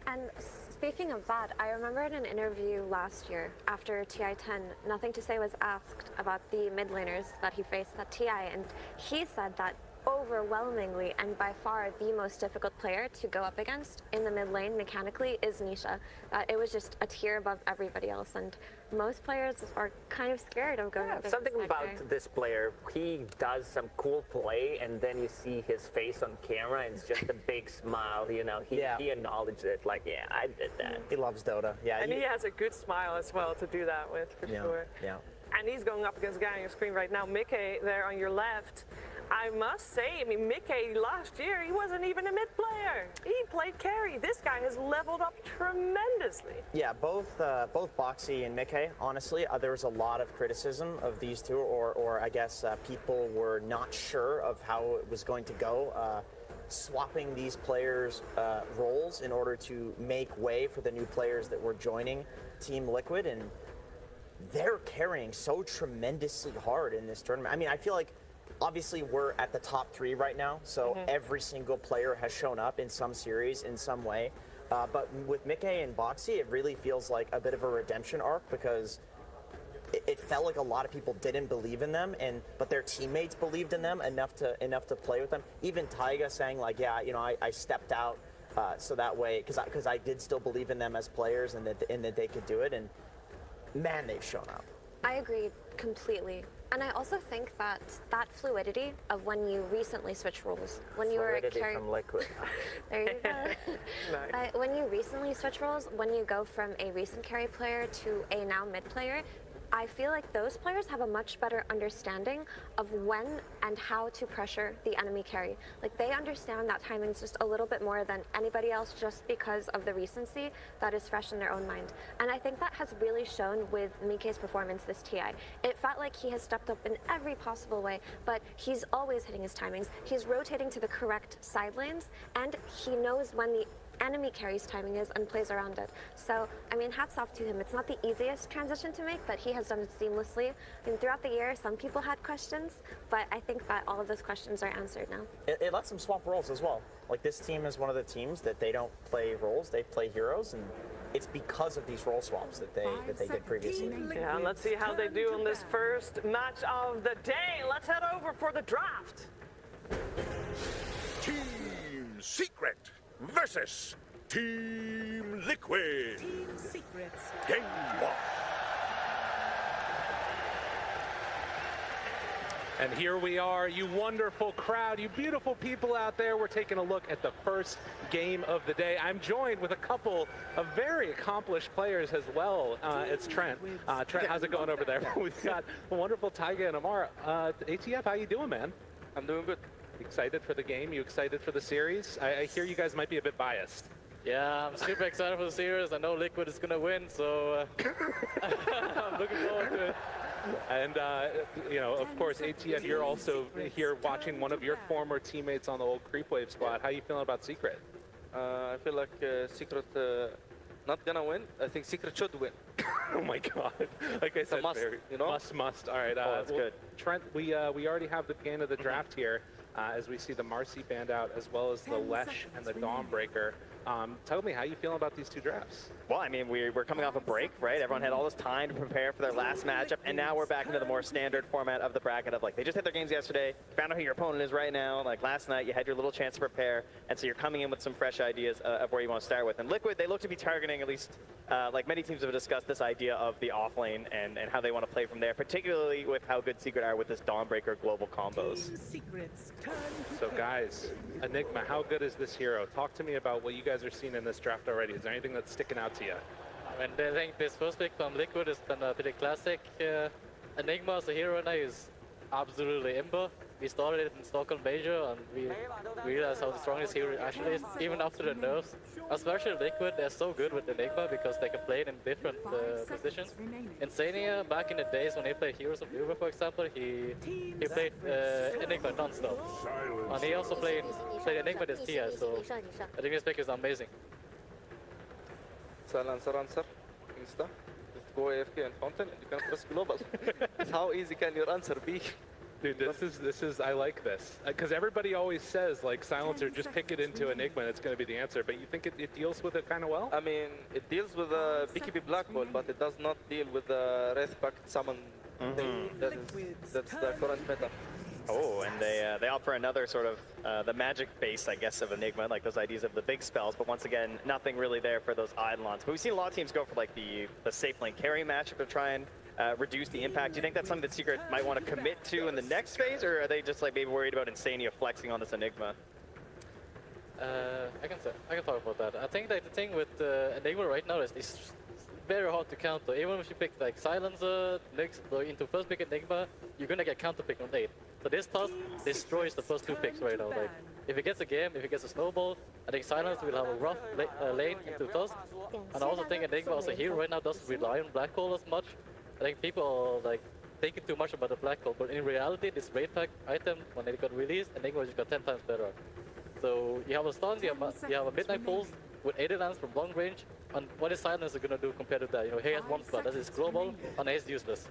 And speaking of that, I remember in an interview last year after TI10, Nothing to Say was asked about the mid laners that he faced at TI, and he said that overwhelmingly and by far the most difficult player to go up against in the mid lane mechanically is Nisha. It was just a tier above everybody else, and most players are kind of scared of going up against Something that about guy. this player, he does some cool play, and then you see his face on camera, and it's just a big smile, you know. He acknowledged it, like, yeah, I did that. He loves Dota. Yeah, And he has a good smile as well to do that with, for sure. Yeah. And he's going up against a guy on your screen right now, Mickey, there on your left. I must say, I mean, Mickey last year, he wasn't even a mid player. He played carry. This guy has leveled up tremendously. Yeah, both Boxy and Mickey, honestly, there was a lot of criticism of these two, or I guess people were not sure of how it was going to go. Swapping these players' roles in order to make way for the new players that were joining Team Liquid, and they're carrying so tremendously hard in this tournament. I mean, I feel like obviously we're at the top 3 right now, so every single player has shown up in some series in some way. But with Mickey and Boxy, it really feels like a bit of a redemption arc, because it felt like a lot of people didn't believe in them, but their teammates believed in them enough to play with them. Even Taiga saying, like, yeah, you know, I stepped out so that way because I did still believe in them as players and that they could do it. And man, they've shown up. I agree completely. And I also think that fluidity of when you recently switch roles, when you were a carry from Liquid. there you go. When you recently switch roles, when you go from a recent carry player to a now mid player, I feel like those players have a much better understanding of when and how to pressure the enemy carry. Like, they understand that timing's just a little bit more than anybody else, just because of the recency that is fresh in their own mind. And I think that has really shown with Mike's performance this TI. It felt like he has stepped up in every possible way, but he's always hitting his timings. He's rotating to the correct side lanes, and he knows when the enemy carries timing is and plays around it. So, I mean, hats off to him. It's not the easiest transition to make, but he has done it seamlessly. I mean, throughout the year, some people had questions, but I think that all of those questions are answered now. It lets them swap roles as well. Like, this team is one of the teams that they don't play roles, they play heroes, and it's because of these role swaps that they did previously. Yeah, let's see how they do on this first match of the day. Let's head over for the draft. Team Secret versus Team Liquid. Team Secrets. Game 1. And here we are, you wonderful crowd, you beautiful people out there. We're taking a look at the first game of the day. I'm joined with a couple of very accomplished players as well. It's Trent. Trent, how's it going over there? We've got a wonderful Taiga and Amara. ATF, how you doing, man? I'm doing good. Excited for the game? You excited for the series? I hear you guys might be a bit biased. Yeah, I'm super excited for the series. I know Liquid is going to win, so I'm looking forward to it. And, you know, of course, ATF, you're also here watching one of your former teammates on the old Creepwave squad. How are you feeling about Secret? I feel like Secret not gonna win. I think Secret should win. Oh my God! Like I said, must, you know? Must. All right. That's good. Trent, we already have the beginning of the draft here, as we see the Marcy band out, as well as the Lesh and the Dawnbreaker. Tell me how you feeling about these two drafts. Well, I mean, we're coming off a break, right? Everyone had all this time to prepare for their last matchup, and now we're back into the more standard format of the bracket of, like, they just hit their games yesterday, found out who your opponent is right now. Like, last night, you had your little chance to prepare, and so you're coming in with some fresh ideas of where you want to start with. And Liquid, they look to be targeting, at least, like many teams have discussed, this idea of the offlane and how they want to play from there, particularly with how good Secret are with this Dawnbreaker global combos. So, guys, Enigma, how good is this hero? Talk to me about what you guys are seeing in this draft already. Is there anything that's sticking out to you? I mean, I think this first pick from Liquid has been pretty classic. Enigma as a hero now is absolutely imber. We started it in Stockholm Major and we realized how strong this hero actually is, even after the nerfs. Especially Liquid, they're so good with Enigma because they can play it in different positions. Insania, back in the days when he played Heroes of Uber, for example, he played Enigma non-stop. And he also played Enigma this tier, so I think this pick is amazing. Silencer answer, Insta. Just go AFK and fountain and you can press global. How easy can your answer be? Dude, this is I like this. Because everybody always says, like, Silencer, just pick it into Enigma and it's going to be the answer. But you think it deals with it kind of well? I mean, it deals with the BKB Black Hole, but it does not deal with the Wraith Pact summon thing. That's the current meta. Oh, and they opt for another sort of the magic base, I guess, of Enigma, like those ideas of the big spells, but once again, nothing really there for those Eidolons. But we've seen a lot of teams go for like the safe lane carry matchup to try and reduce the impact. Do you think that's something that Secret might want to commit to in the next phase, or are they just like maybe worried about Insania flexing on this Enigma? I can talk about that. I think that the thing with Enigma right now is it's very hard to counter. Even if you pick like Silencer next into first pick Enigma, you're gonna get counter pick on 8. So this toss destroys the first two picks right now. Like, if it gets a game, if it gets a snowball, I think Silence will have a rough lane into toss. And I also think Enigma as a hero right now doesn't rely on Black Hole as much. I think people are like thinking too much about the Black Hole, but in reality, this Raid Pack item, when it got released, Enigma just got 10 times better. So you have a stun, you have a Midnight Pulse with Adalah from long range, and what is Silence going to do compared to that? You know, he has one spell, that is global, and he's useless.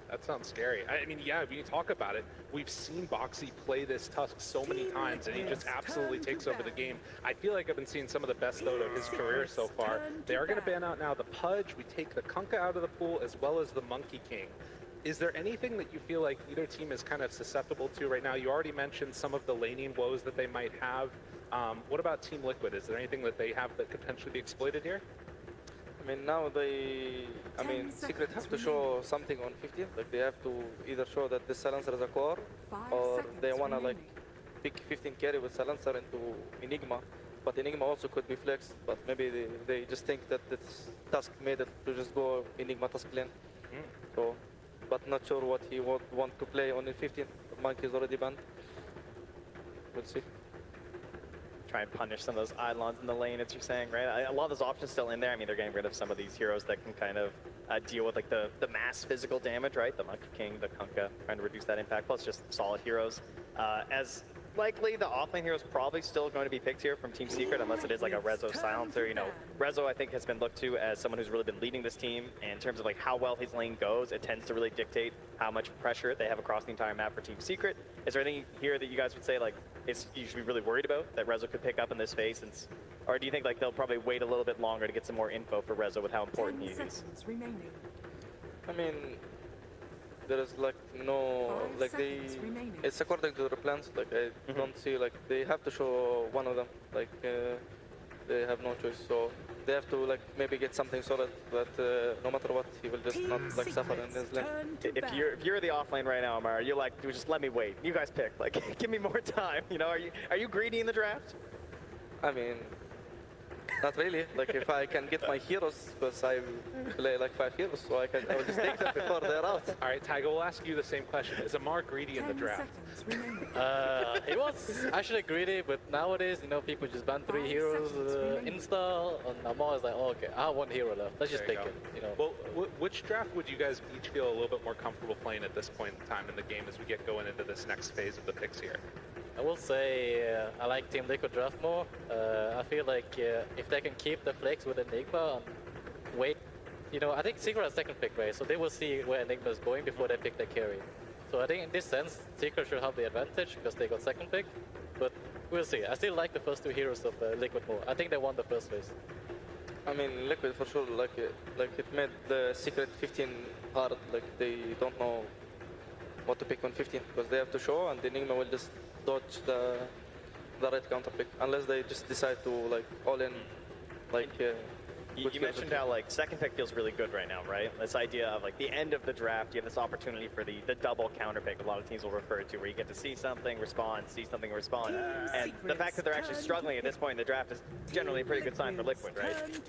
That sounds scary. I mean, yeah, when you talk about it, we've seen Boxy play this Tusk so many times, and he just absolutely takes over the game. I feel like I've been seeing some of the best Dota of his career so far. They are going to ban out now the Pudge. We take the Kunkka out of the pool, as well as the Monkey King. Is there anything that you feel like either team is kind of susceptible to right now? You already mentioned some of the laning woes that they might have. What about Team Liquid? Is there anything that they have that could potentially be exploited here? I mean, now Secret has to show something on 15. Like, they have to either show that this Silencer is a core, or they want to, like, pick 15 carry with Silencer into Enigma. But Enigma also could be flexed, but maybe they just think that this Tusk made it to just go Enigma Tusk lane. So, but not sure what he would want to play on the 15. Monkey is already banned. We'll see. Try and punish some of those Eidolons in the lane, as you're saying, right? A lot of those options still in there. I mean, they're getting rid of some of these heroes that can kind of deal with like the mass physical damage, right? The Monkey King, the Kunkka, trying to reduce that impact, plus just solid heroes. As likely, the offlane hero is probably still going to be picked here from Team Secret, unless it is like a Rezo Silencer. You know, Rezo, I think, has been looked to as someone who's really been leading this team. And in terms of like how well his lane goes, it tends to really dictate how much pressure they have across the entire map for Team Secret. Is there anything here that you guys would say like you should be really worried about that Rezo could pick up in this phase? Or do you think like they'll probably wait a little bit longer to get some more info for Rezo with how important he is? I mean, there is like no, like it's according to their plans. Like I don't see, like they have to show one of them. Like they have no choice. So they have to like maybe get something solid that no matter what, he will just not like suffer in his lane. If you're the offlane right now, Amara, you're like, just let me wait. You guys pick. Like, give me more time. You know, are you greedy in the draft? I mean, not really. Like if I can get my heroes, because I play like 5 heroes, so I will just take them before they're out. All right, Tyga, we'll ask you the same question. Is Amar greedy in the draft? It was actually greedy, but nowadays, you know, people just ban 3 heroes install, and Amar is like, oh, okay, I have 1 hero left. Let's just take it. You know. Well, which draft would you guys each feel a little bit more comfortable playing at this point in time in the game as we get going into this next phase of the picks here? I will say I like Team Liquid draft more. I feel like if they can keep the flex with Enigma and wait, you know, I think Secret has second pick, right? So they will see where Enigma is going before they pick their carry. So I think in this sense, Secret should have the advantage because they got second pick. But We'll see. I still like the first two heroes of Liquid more. I think they won the first phase. I mean, Liquid for sure, like it made the Secret 15 hard. Like they don't know what to pick on 15 because they have to show, and Enigma will just dodge the right counter pick unless they just decide to like all in, like. You mentioned how like second pick feels really good right now, right? This idea of like the end of the draft, you have this opportunity for the double counter pick. A lot of teams will refer to where you get to see something, respond, see something, respond. And the fact that they're actually struggling at this point in the draft is generally a pretty good sign for Liquid, right?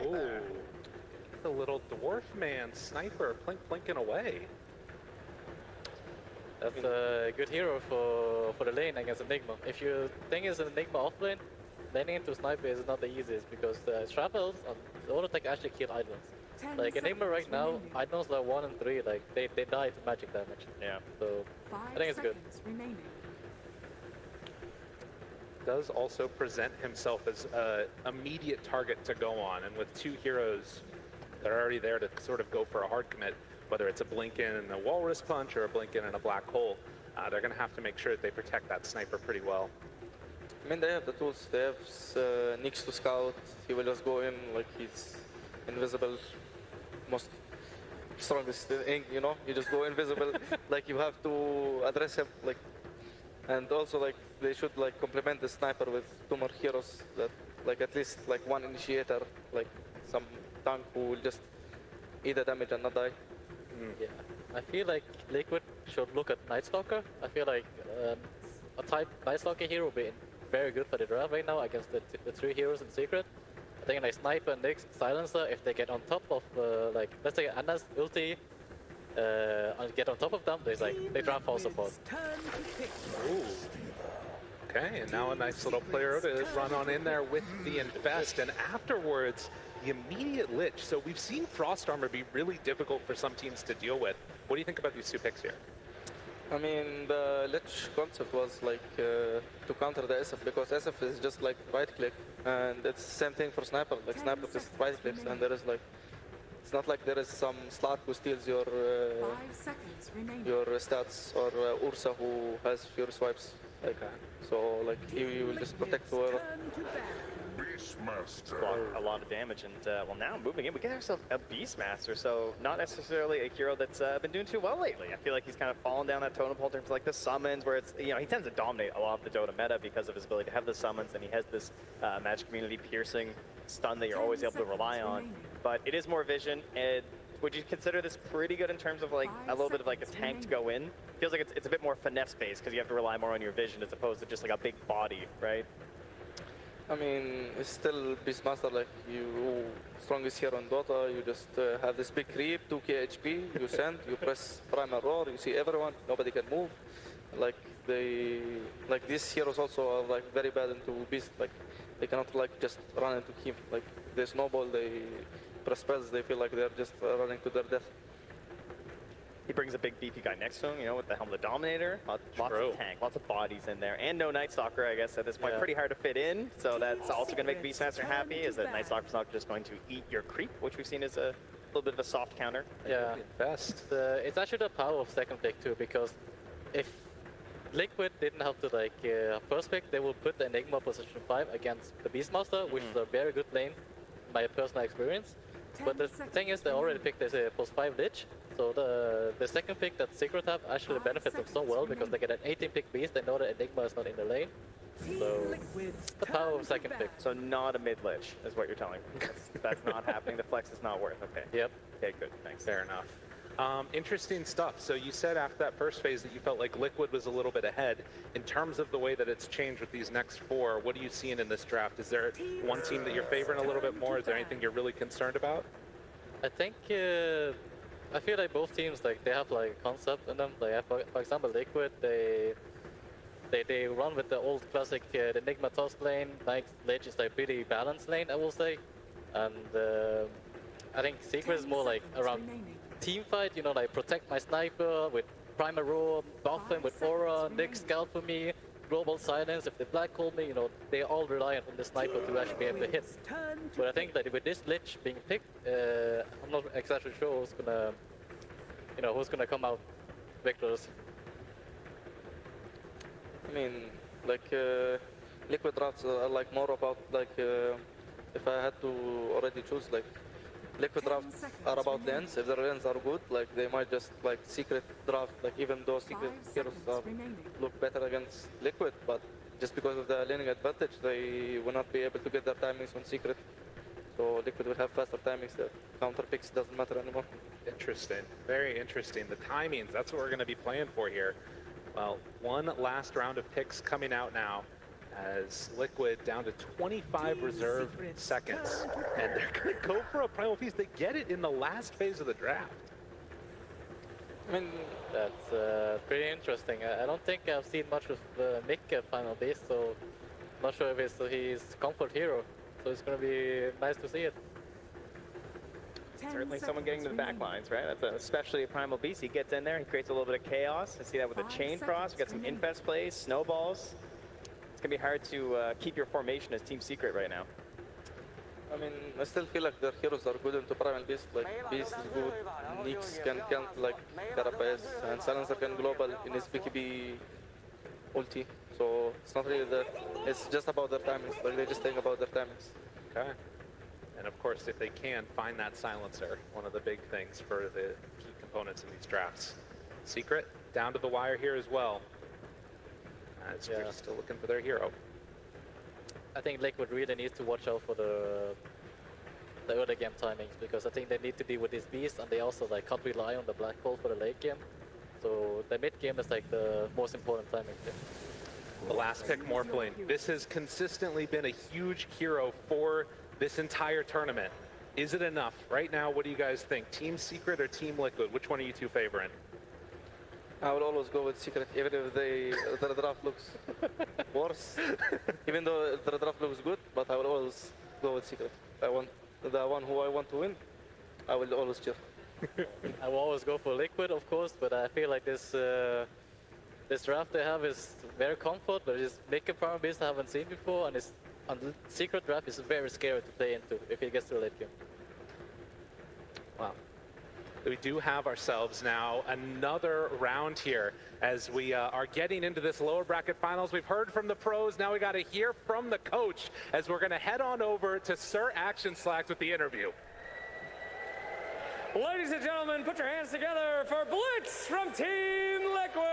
Ooh, the little dwarf man sniper plinking away. That's a good hero for the lane against Enigma. If you think it's an Enigma off lane, laning into sniper is not the easiest because Shrapnels on the auto attack actually kill Idlers. Like Enigma right now, Idlers are 1 and 3, like they die to magic damage. Yeah. So I think it's good. Does also present himself as an immediate target to go on, and with two heroes that are already there to sort of go for a hard commit, whether it's a Blinken and a Walrus Punch or a Blinken and a Black Hole, they're going to have to make sure that they protect that sniper pretty well. I mean, they have the tools. They have Nyx to scout. He will just go in like he's invisible. Most strongest thing, you know. You just go invisible. Like you have to address him. Like, and also like they should like complement the sniper with 2 more heroes that like at least like 1 initiator, like some tank who will just eat the damage and not die. Yeah, I feel like Liquid should look at Night Stalker. I feel like a type Night Stalker hero will be very good for the draft right now against the 3 heroes in Secret. I think like Sniper, Nyx, Silencer, if they get on top of like, let's say Anna's ulti, and get on top of them, they draft fall support. Ooh. Okay, and now a nice little player to run on in there with the Infest, and afterwards, the immediate Lich. So we've seen Frost Armor be really difficult for some teams to deal with. What do you think about these 2 picks here? I mean, the Lich concept was like to counter the SF because SF is just like right click, and it's the same thing for Sniper. Like Sniper just right clicks, and there is like, it's not like there is some Slark who steals your stats or Ursa who has fewer swipes. Like, so like he will just protect whoever. A lot of damage, and well, now moving in, we get ourselves a Beastmaster, so not necessarily a hero that's been doing too well lately. I feel like he's kind of fallen down that totem pole in terms of like the summons, where it's, you know, he tends to dominate a lot of the Dota meta because of his ability to have the summons, and he has this magic community piercing stun that you're always able to rely on. But it is more vision, and would you consider this pretty good in terms of like a little bit of like a tank to go in? Feels like it's a bit more finesse based because you have to rely more on your vision as opposed to just like a big body, right? I mean, it's still Beastmaster, like you strongest here on Dota, you just have this big creep, 2k HP, you send, you press Primal Roar, you see everyone, nobody can move. Like these heroes also are like very bad into Beast, like they cannot like just run into him. Like they snowball, they press spells, they feel like they're just running to their death. He brings a big beefy guy next to him, you know, with the helm of the Dominator. Lots of tank, lots of bodies in there. And no Night Stalker, I guess, at this point. Yeah. Pretty hard to fit in. So that's also going to make Beastmaster happy, is that Night Stalker's not just going to eat your creep, which we've seen as a little bit of a soft counter. Yeah, Best. it's actually the power of second pick too, because if Liquid didn't have to like first pick, they will put the Enigma position 5 against the Beastmaster, which is a very good lane, by personal experience. But the thing is, they already picked this post 5 Lich, so the second pick that Secret have actually benefits them so well because they get an 18 pick Beast, they know that Enigma is not in the lane. So, the power of second pick. So not a mid-lich, is what you're telling me. That's not happening, the flex is not worth, okay. Yep. Okay, good, thanks. Fair enough. Interesting stuff. So you said after that first phase that you felt like Liquid was a little bit ahead. In terms of the way that it's changed with these next 4, what are you seeing in this draft? Is there one team that you're favoring a little bit more? Is there anything you're really concerned about? I think, I feel like both teams, like they have like a concept in them. Like for example, Liquid, they run with the old classic the Enigma Tusk lane. Like Lich is like pretty balanced lane, I will say. And I think Secret is more like around team fight, you know, like protect my sniper with Primal Roar, buff him with Aura, Nyx scout for me, Global Silence. If they black hole me, you know, they all rely on the sniper to actually be able to hit. But I think that with this Lich being picked, I'm not exactly sure who's gonna, you know, who's gonna come out victors. I mean, Like liquid drafts are like more about like if I had to already choose, like liquid drafts are about lanes. If the lanes are good, like they might just like secret draft, like even though secret heroes look better against liquid, but just because of the laning advantage, they will not be able to get their timings on secret. So liquid will have faster timings. The counter picks doesn't matter anymore. Interesting, very interesting. The timings, that's what we're going to be playing for here. Well, one last round of picks coming out now as Liquid down to 25 reserve seconds. And they're going to go for a Primal Beast. They get it in the last phase of the draft. I mean, that's pretty interesting. I don't think I've seen much of Mick at Primal Beast, so not sure if it's his comfort hero. So it's going to be nice to see it. Certainly someone getting to the back lines, right? That's especially a Primal Beast. He gets in there, he creates a little bit of chaos. I see that with the Chain Frost. We got some infest plays, snowballs. It's gonna be hard to keep your formation as Team Secret right now. I mean, I still feel like their heroes are good into Primal Beast. Like Beast is good, Nyx can count like Carapace, and Silencer can global in his BKB ulti. So it's not really it's just about their timings. Like they just think about their timings. Okay. And of course, if they can find that silencer, one of the big things for the key components in these drafts. Secret down to the wire here as well. As we're still looking for their hero. I think Liquid really needs to watch out for the early game timings, because I think they need to be with this beast, and they also like can't rely on the black hole for the late game. So the mid game is like the most important timing thing. The last pick, Morphling. This has consistently been a huge hero for this entire tournament. Is it enough? Right now, what do you guys think? Team Secret or Team Liquid? Which one are you two favoring? I will always go with Secret, even if the draft looks worse. Even though the draft looks good, but I will always go with Secret. I want the one who I want to win. I will always cheer. I will always go for Liquid, of course, but I feel like this draft they have is very comfort, but it's make a Primal Beast I haven't seen before, and the Secret draft is very scary to play into if it gets to a late game. Wow. We do have ourselves now another round here as we are getting into this lower bracket finals. We've heard from the pros, now we got to hear from the coach as we're going to head on over to Sir Action Slacks with the interview. Ladies and gentlemen, put your hands together for Blitz from Team Liquid.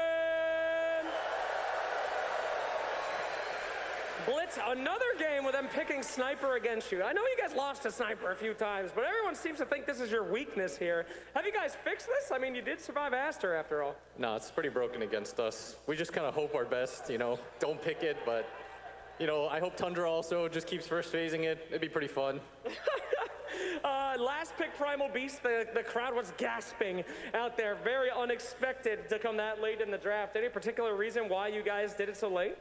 Blitz, another game with them picking Sniper against you. I know you guys lost to Sniper a few times, but everyone seems to think this is your weakness here. Have you guys fixed this? I mean, you did survive Aster after all. No, it's pretty broken against us. We just kind of hope our best, you know, don't pick it, but, you know, I hope Tundra also just keeps first phasing it. It'd be pretty fun. Last pick Primal Beast, the crowd was gasping out there. Very unexpected to come that late in the draft. Any particular reason why you guys did it so late?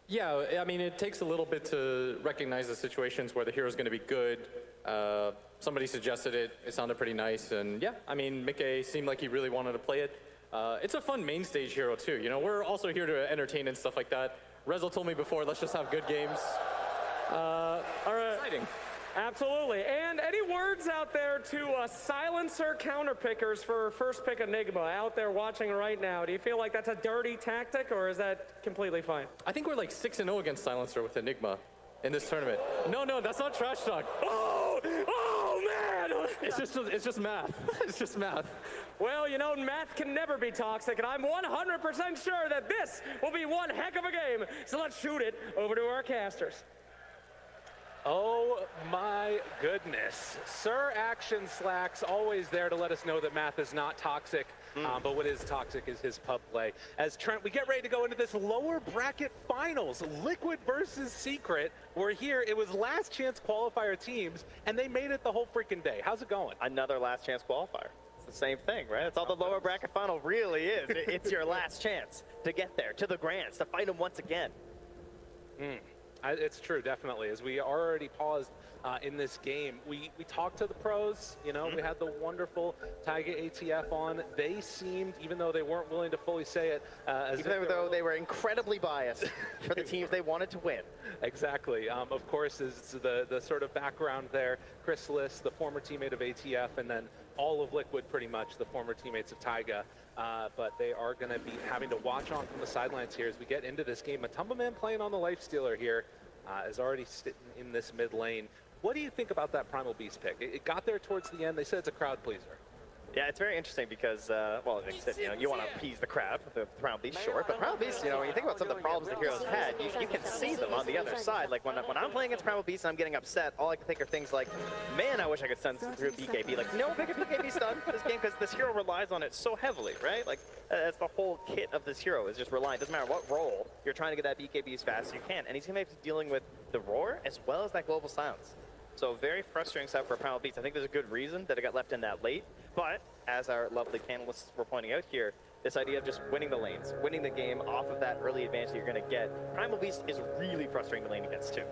Yeah, I mean, it takes a little bit to recognize the situations where the hero's going to be good. Somebody suggested it. It sounded pretty nice. And yeah, I mean, Mickey seemed like he really wanted to play it. It's a fun main stage hero, too. You know, we're also here to entertain and stuff like that. Rezel told me before, let's just have good games. All right. Exciting. Absolutely. And any words out there to silencer counterpickers for first pick Enigma out there watching right now? Do you feel like that's a dirty tactic, or is that completely fine? I think we're like 6-0 against Silencer with Enigma in this tournament. No, that's not trash talk. Oh man! It's just math. It's just math. Well, you know, math can never be toxic, and I'm 100% sure that this will be one heck of a game. So let's shoot it over to our casters. Oh my goodness. Sir Action Slacks always there to let us know that math is not toxic, but what is toxic is his pub play. As Trent, we get ready to go into this lower bracket finals, Liquid versus Secret. We're here, it was last chance qualifier teams, and they made it the whole freaking day. How's it going? Another last chance qualifier. It's the same thing, right? It's all the lower bracket final really is. It's your last chance to get there, to the Grands, to fight them once again. It's true, definitely. As we already paused in this game, we talked to the pros. You know, we had the wonderful Taiga ATF on. They seemed, even though they weren't willing to fully say it, even though they were incredibly biased for the teams they wanted to win. Exactly. Of course, is the sort of background there. Chris Liss, the former teammate of ATF, and then all of Liquid pretty much, the former teammates of Taiga. But they are going to be having to watch on from the sidelines here as we get into this game. Matumba Man playing on the Lifestealer here is already sitting in this mid lane. What do you think about that Primal Beast pick? It got there towards the end. They said it's a crowd pleaser. Yeah, it's very interesting because, well, like I said, you want to appease the crowd with the Primal Beast, sure. But Primal Beast, when you think about some of the problems the heroes had, you can see them on the other side. Like when I'm playing against Primal Beast and I'm getting upset, all I can think are things like, man, I wish I could stun through BKB. Like, no, pick a BKB stun for this game because this hero relies on it so heavily, right? Like, that's the whole kit of this hero is just relying. Doesn't matter what role, you're trying to get that BKB as fast as you can. And he's going to be dealing with the roar as well as that global silence. So very frustrating stuff for Primal Beast. I think there's a good reason that it got left in that late. But as our lovely panelists were pointing out here, this idea of just winning the lanes, winning the game off of that early advantage that you're going to get, Primal Beast is really frustrating the lane against too.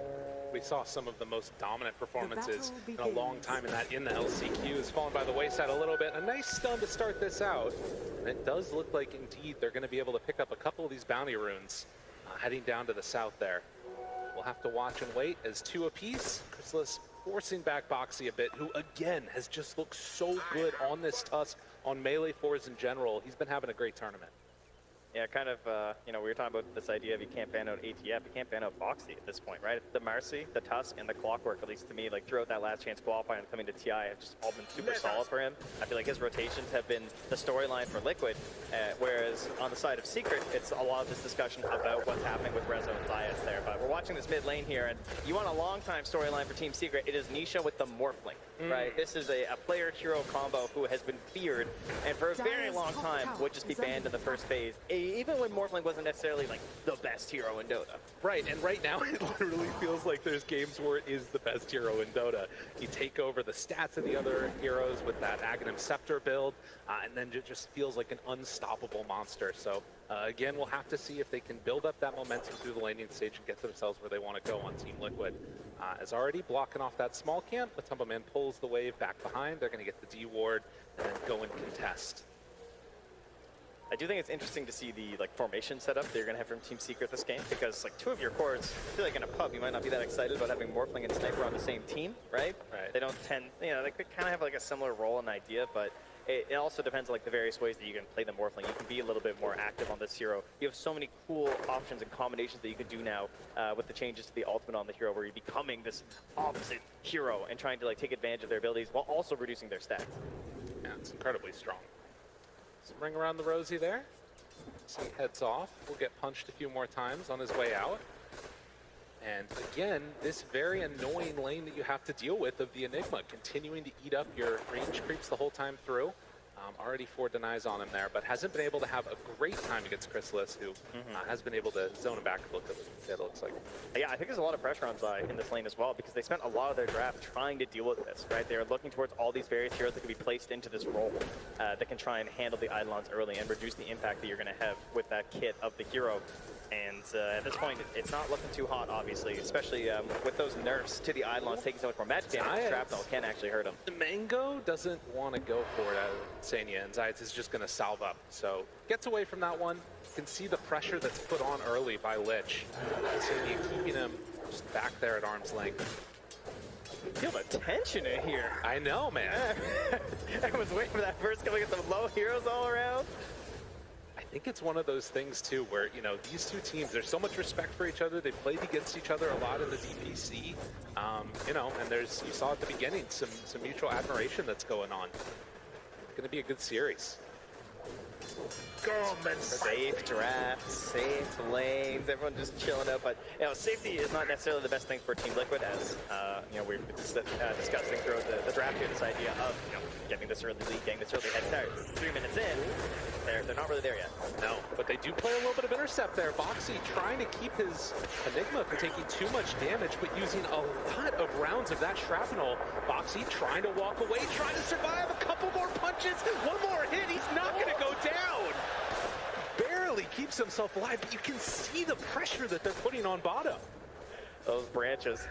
We saw some of the most dominant performances in a long time in the LCQ. Has fallen by the wayside a little bit. A nice stun to start this out. And it does look like indeed they're going to be able to pick up a couple of these bounty runes heading down to the south there. We'll have to watch and wait as two apiece. Chrysalis forcing back Boxy a bit, who again has just looked so good on this Tusk, on melee fours in general. He's been having a great tournament. Yeah, kind of, we were talking about this idea of you can't ban out ATF, you can't ban out Boxy at this point, right? The Marcy, the Tusk, and the Clockwork, at least to me, like throughout that last chance qualifying and coming to TI, have just all been super solid for him. I feel like his rotations have been the storyline for Liquid, whereas on the side of Secret, it's a lot of this discussion about what's happening with Rezo and Zayas there. But we're watching this mid lane here, and you want a long-time storyline for Team Secret, it is Nisha with the Morphling, right? This is a player-hero combo who has been feared, and for a very long time would just be banned in the first phase. Even when Morphling wasn't necessarily like the best hero in Dota. Right, and right now it literally feels like there's games where it is the best hero in Dota. You take over the stats of the other heroes with that Aghanim Scepter build, and then it just feels like an unstoppable monster. So again, we'll have to see if they can build up that momentum through the landing stage and get themselves where they want to go on Team Liquid. As already blocking off that small camp, Matumba Man pulls the wave back behind. They're going to get the D ward and then go and contest. I do think it's interesting to see the formation setup that you're going to have from Team Secret this game, because two of your cores, I feel like in a pub, you might not be that excited about having Morphling and Sniper on the same team, right? Right. They don't tend, they kind of have a similar role and idea, but it also depends on the various ways that you can play the Morphling. You can be a little bit more active on this hero. You have so many cool options and combinations that you can do now with the changes to the ultimate on the hero, where you're becoming this opposite hero and trying to take advantage of their abilities while also reducing their stats. Yeah, it's incredibly strong. Some ring around the Rosie there. So he heads off. Will get punched a few more times on his way out. And again, this very annoying lane that you have to deal with of the Enigma, continuing to eat up your range creeps the whole time through. Already 4 denies on him there, but hasn't been able to have a great time against Chrysalis, who has been able to zone him back a little bit, it looks like. Yeah, I think there's a lot of pressure on Zai in this lane as well, because they spent a lot of their draft trying to deal with this, right? They're looking towards all these various heroes that can be placed into this role that can try and handle the Eidolons early and reduce the impact that you're going to have with that kit of the hero. And at this point, it's not looking too hot, obviously, especially with those nerfs to the Eidolons taking so much more magic damage. Shrapnel can actually hurt him. Mango doesn't want to go for it out of Sanya, and Zayas is just going to salve up. So gets away from that one. You can see the pressure that's put on early by Lich. Sanya keeping him just back there at arm's length. Feel the tension in here. I know, man. Everyone's waiting for that first coming, get some low heroes all around. I think it's one of those things too where, these two teams, there's so much respect for each other. They played against each other a lot in the DPC, and you saw at the beginning some mutual admiration that's going on. It's going to be a good series. Safe drafts, safe lanes, everyone just chilling out. But safety is not necessarily the best thing for Team Liquid, as we've been discussing throughout the draft here. This idea of getting this early lead, getting this early head start. 3 minutes in, they're not really there yet. No, but they do play a little bit of intercept there. Boxy trying to keep his Enigma from taking too much damage, but using a lot of rounds of that shrapnel. Boxy trying to walk away, trying to survive a couple more punches. One more hit, he's not going to go down. Barely keeps himself alive, but you can see the pressure that they're putting on bottom. Those branches,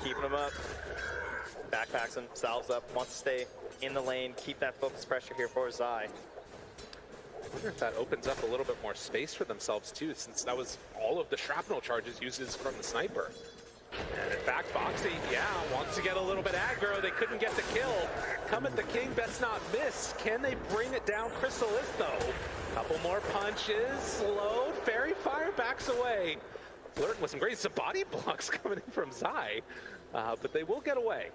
keeping him up. Backpacks him, salves up, wants to stay in the lane, keep that focus pressure here for Zai. I wonder if that opens up a little bit more space for themselves too, since that was all of the shrapnel charges uses from the sniper. And in fact, Boxy, wants to get a little bit aggro. They couldn't get the kill. Come at the king, best not miss. Can they bring it down? Chrysalis, though. Couple more punches, slowed. Fairy Fire backs away. Flirting with some great body blocks coming in from Zai, but they will get away.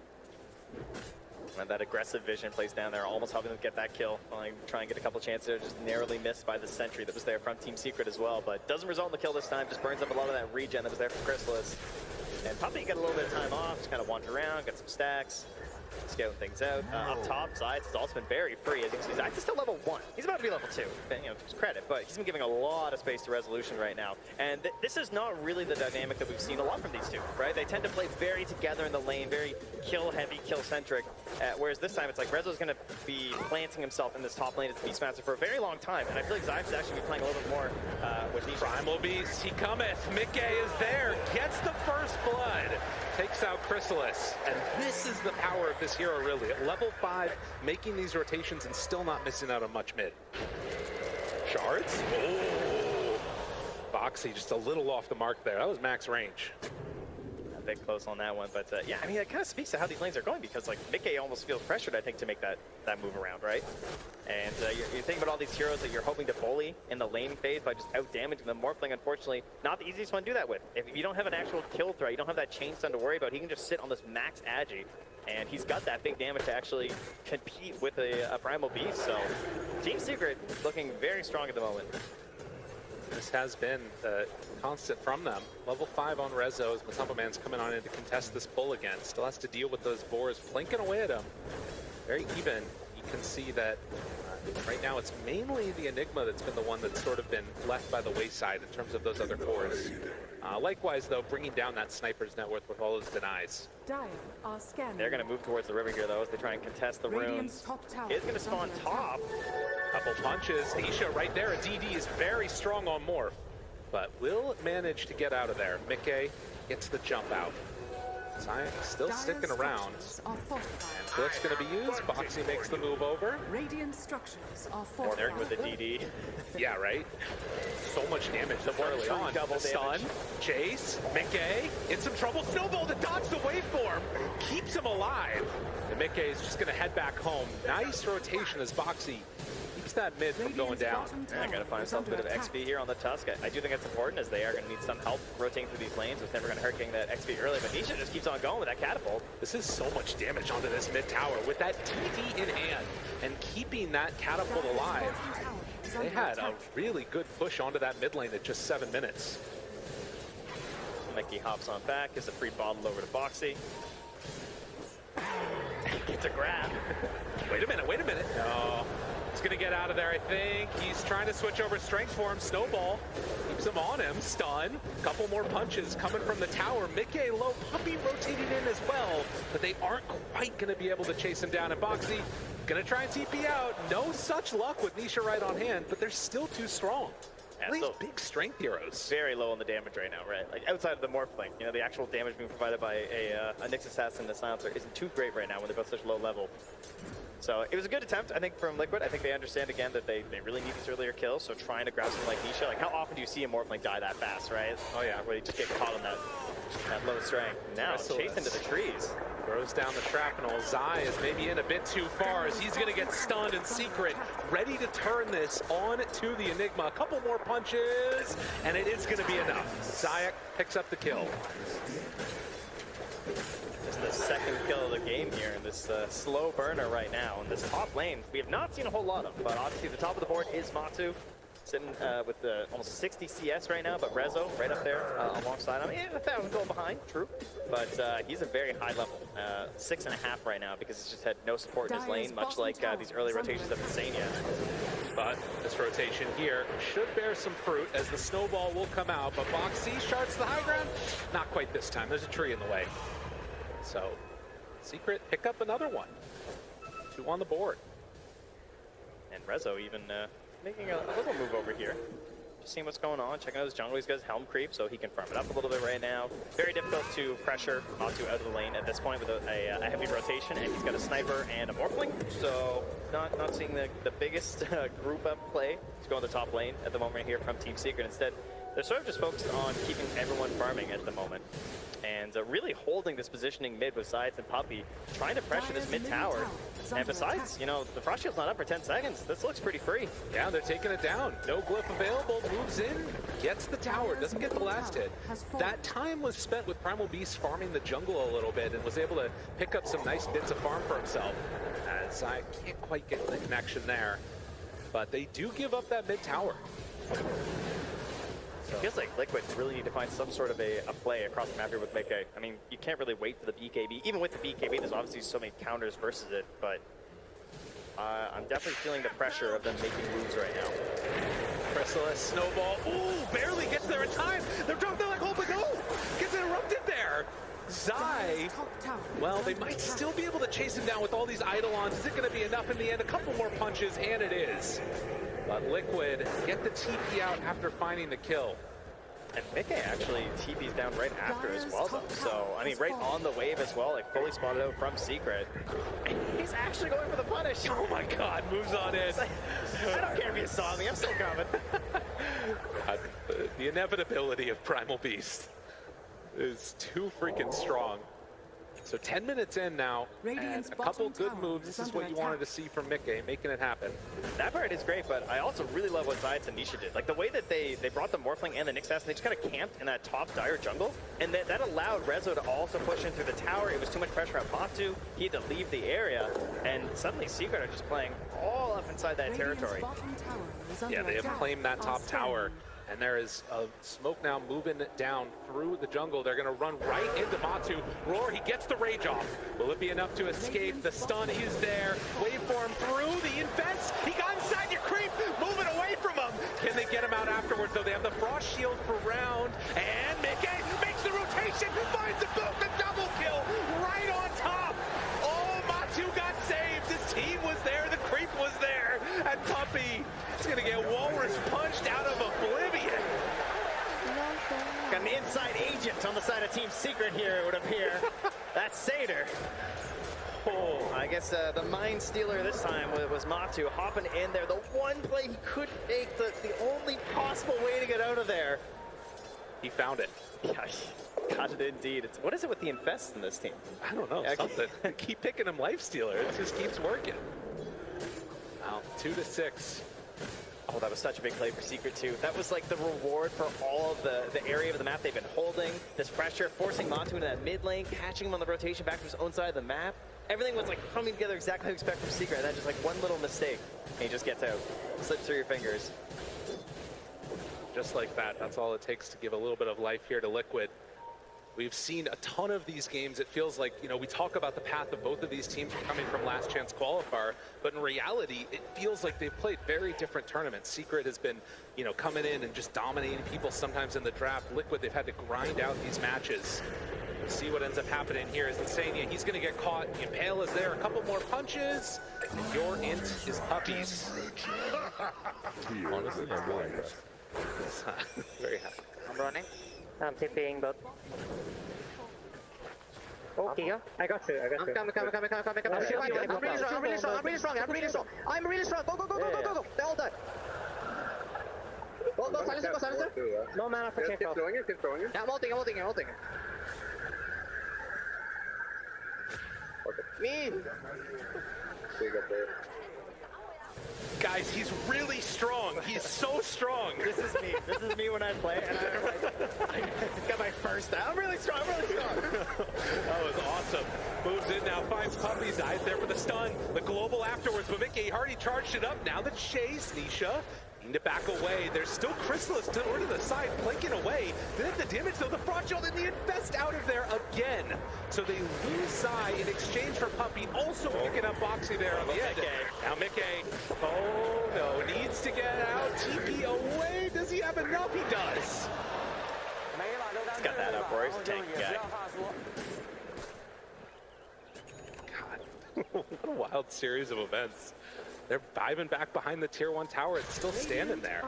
And that aggressive vision plays down there, almost helping them get that kill. Try and get a couple chances there, just narrowly missed by the sentry that was there from Team Secret as well, but doesn't result in the kill this time, just burns up a lot of that regen that was there from Chrysalis. And Puppy got a little bit of time off, just kind of wander around, got some stacks, scouting things out. Up top, Zayat has also been very free. As you can see, Zayat is still level 1. He's about to be level 2, to his credit, but he's been giving a lot of space to Resolution right now. And this is not really the dynamic that we've seen a lot from these two, right? They tend to play very together in the lane, very kill-heavy, kill-centric, whereas this time it's like Rezo's going to be planting himself in this top lane as the Beastmaster for a very long time, and I feel like Zayat should actually be playing a little bit more with Nisha. Primal Beast, he cometh. Mickey is there, gets the first blood, takes out Chrysalis, and this is the power of this hero, really. At level 5, making these rotations and still not missing out on much mid. Shards? Oh! Boxy just a little off the mark there. That was max range. A bit close on that one, but yeah, I mean, it kind of speaks to how these lanes are going, because like Mickey almost feels pressured, I think, to make that move around, right? And you're thinking about all these heroes that you're hoping to bully in the lane phase by just out-damaging them. Morphling, unfortunately, not the easiest one to do that with. If you don't have an actual kill threat, you don't have that chain stun to worry about, he can just sit on this max agi, and he's got that big damage to actually compete with a Primal Beast, so Team Secret looking very strong at the moment. This has been constant from them. Level 5 on Rezo as Matumbo Man's coming on in to contest this pull again. Still has to deal with those boars plinking away at him. Very even. You can see that right now it's mainly the Enigma that's been the one that's sort of been left by the wayside in terms of those other cores. Likewise, though, bringing down that Sniper's net worth with all those denies. They're going to move towards the river here, though, as they try and contest the runes. Is going to spawn top. Couple punches. Nisha right there. A DD is very strong on Morph, but will manage to get out of there. Mickey gets the jump out. Zayat still sticking around. And Cliff's going to be used. Boxy makes the move over. Radiant structures are Or there with the DD. Yeah, right? So much damage so early on. Double the stun. Chase. Mickey in some trouble. Snowball to dodge the waveform. Keeps him alive. And Mickey is just going to head back home. Nice rotation as Boxy keeps that mid from going down. Yeah, got to find himself a bit of XP here on the Tusk. I do think it's important, as they are going to need some help rotating through these lanes. It's never going to hurt getting that XP early, but Nisha just keeps on going with that catapult. This is so much damage onto this mid tower with that TD in hand and keeping that catapult alive. They had a really good push onto that mid lane at just 7 minutes. Mickey hops on back, gives a free bottle over to Boxy. Gets a grab. Wait a minute, wait a minute. No. He's gonna get out of there, I think. He's trying to switch over strength for him. Snowball keeps him on him. Stun. Couple more punches coming from the tower. Mickey low. Puppy rotating in as well, but they aren't quite gonna be able to chase him down. And Boxy gonna try and TP out. No such luck with Nisha right on hand, but they're still too strong. Yeah, these big strength heroes. Very low on the damage right now, right? Like outside of the Morphling, you know, the actual damage being provided by a Nyx Assassin and a Silencer isn't too great right now when they're both such low level. So it was a good attempt, I think, from Liquid. I think they understand, again, that they really need these earlier kills, so trying to grab someone like Nisha, like how often do you see a Morphling die that fast, right? Oh yeah. Where you just get caught on that low strength. Now chased into the trees. Throws down the shrapnel. Zai is maybe in a bit too far as he's gonna get stunned in secret, ready to turn this on to the Enigma. A couple more punches, and it is gonna be enough. Zayat picks up the kill. Just the second kill of the game here in this slow burner right now. In this top lane, we have not seen a whole lot of, but obviously the top of the board is Matu, sitting with almost 60 CS right now, but Rezo right up there alongside him. Yeah, 1,000 gold behind, true, but he's a very high level, 6.5 right now, because he's just had no support in his lane, much like these early rotations have been saying yet. But this rotation here should bear some fruit as the snowball will come out, but Boxy shards the high ground. Not quite this time, there's a tree in the way. So, Secret pick up another one. 2 on the board. And Rezo even making a little move over here. Just seeing what's going on, checking out his jungle. He's got his helm creep, so he can farm it up a little bit right now. Very difficult to pressure Matu out of the lane at this point with a heavy rotation, and he's got a sniper and a Morphling, so not seeing the biggest group up play to go on the top lane at the moment here from Team Secret. Instead, They're sort of just focused on keeping everyone farming at the moment. And really holding this positioning mid with Sides and Puppey, trying to pressure this mid tower. And besides, you know, the Frost Shield's not up for 10 seconds. This looks pretty free. Yeah, they're taking it down. No glyph available, moves in, gets the tower, doesn't get the last hit. That time was spent with Primal Beast farming the jungle a little bit and was able to pick up some nice bits of farm for himself. As I can't quite get the connection there. But they do give up that mid tower. It feels like Liquid really need to find some sort of a play across the map here with Mickey. I mean, you can't really wait for the BKB. Even with the BKB, there's obviously so many counters versus it, but I'm definitely feeling the pressure of them making moves right now. Chrysalis, Snowball, ooh, barely gets there in time. They're like, oh, but no, gets interrupted there. Zai, well, they might still be able to chase him down with all these Eidolons. Is it going to be enough in the end? A couple more punches, and it is. But Liquid get the TP out after finding the kill. And Mickey actually TP's down right after as well, though. So, I mean, right on the wave as well, like fully spotted out from Secret. And he's actually going for the punish. Oh my God, moves on in. I don't care if you saw me, I'm still coming. The inevitability of Primal Beast is too freaking strong. So 10 minutes in now, and a couple good moves. This is what you wanted to see from Mickey, making it happen. That part is great, but I also really love what Zayat and Nisha did. Like the way that they brought the Morphling and the Nyx Assassin, they just kind of camped in that top dire jungle, and that allowed Rezo to also push in through the tower. It was too much pressure on Patu. He had to leave the area, and suddenly Secret are just playing all up inside that territory. Yeah, they have claimed that top tower. And there is a smoke now moving down through the jungle. They're going to run right into Matu. Roar, he gets the rage off. Will it be enough to escape? The stun is there. Waveform through the infest. He got inside your creep. Moving away from him. Can they get him out afterwards, though? They have the Frost Shield for round. And Mickey makes the rotation. Finds the boot. The double kill right on top. Oh, Matu got saved. His team was there. The creep was there. And Puppey is going to get Walrus punched out of oblivion. Got an inside agent on the side of Team Secret here, it would appear. That's Seder. Oh, I guess the Mind Stealer this time was Matu hopping in there. The one play he could make, the only possible way to get out of there. He found it. Yeah, he got it indeed. What is it with the infests in this team? I don't know, something. Keep picking him Life Stealer. It just keeps working. Now, 2-6. Oh, that was such a big play for Secret, too. That was like the reward for all of the area of the map they've been holding. This pressure, forcing Matu into that mid lane, catching him on the rotation back to his own side of the map. Everything was like coming together exactly how you expect from Secret, and then just like one little mistake, and he just gets out. Slips through your fingers. Just like that. That's all it takes to give a little bit of life here to Liquid. We've seen a ton of these games. It feels like, you know, we talk about the path of both of these teams coming from last chance qualifier, but in reality, it feels like they've played very different tournaments. Secret has been, you know, coming in and just dominating people sometimes in the draft. Liquid, they've had to grind out these matches. We'll see what ends up happening here. Is Insania, he's going to get caught. The Impale is there. A couple more punches. And your int is Puppies. Honestly, I'm really impressed. Very happy. I'm running. I'm TPing, but... Okay, I got you. I'm coming. I'm really strong. Go. They're all dead. Go, silencer. No mana for chain cross. Keep throwing it. Yeah, I'm ulting. Me! Guys, he's really strong. He's so strong. This is me when I play, and I got my first out. I'm really strong. That was awesome. Moves in now, finds Puppy's eyes there for the stun. The global afterwards, but Mickey already charged it up. Now the chase, Nisha. Need to back away. There's still Chrysalis to the side, flanking away. They have the damage though, the Frost Shield and the Infest out of there again. So they lose Zai in exchange for Puppey, also picking up Boxy there on the end. Now Mickey, oh no, needs to get out. TP away, does he have enough? He does. He's got that up, Roy's a tanky guy. God, what a wild series of events. They're diving back behind the tier 1 tower. It's still standing there.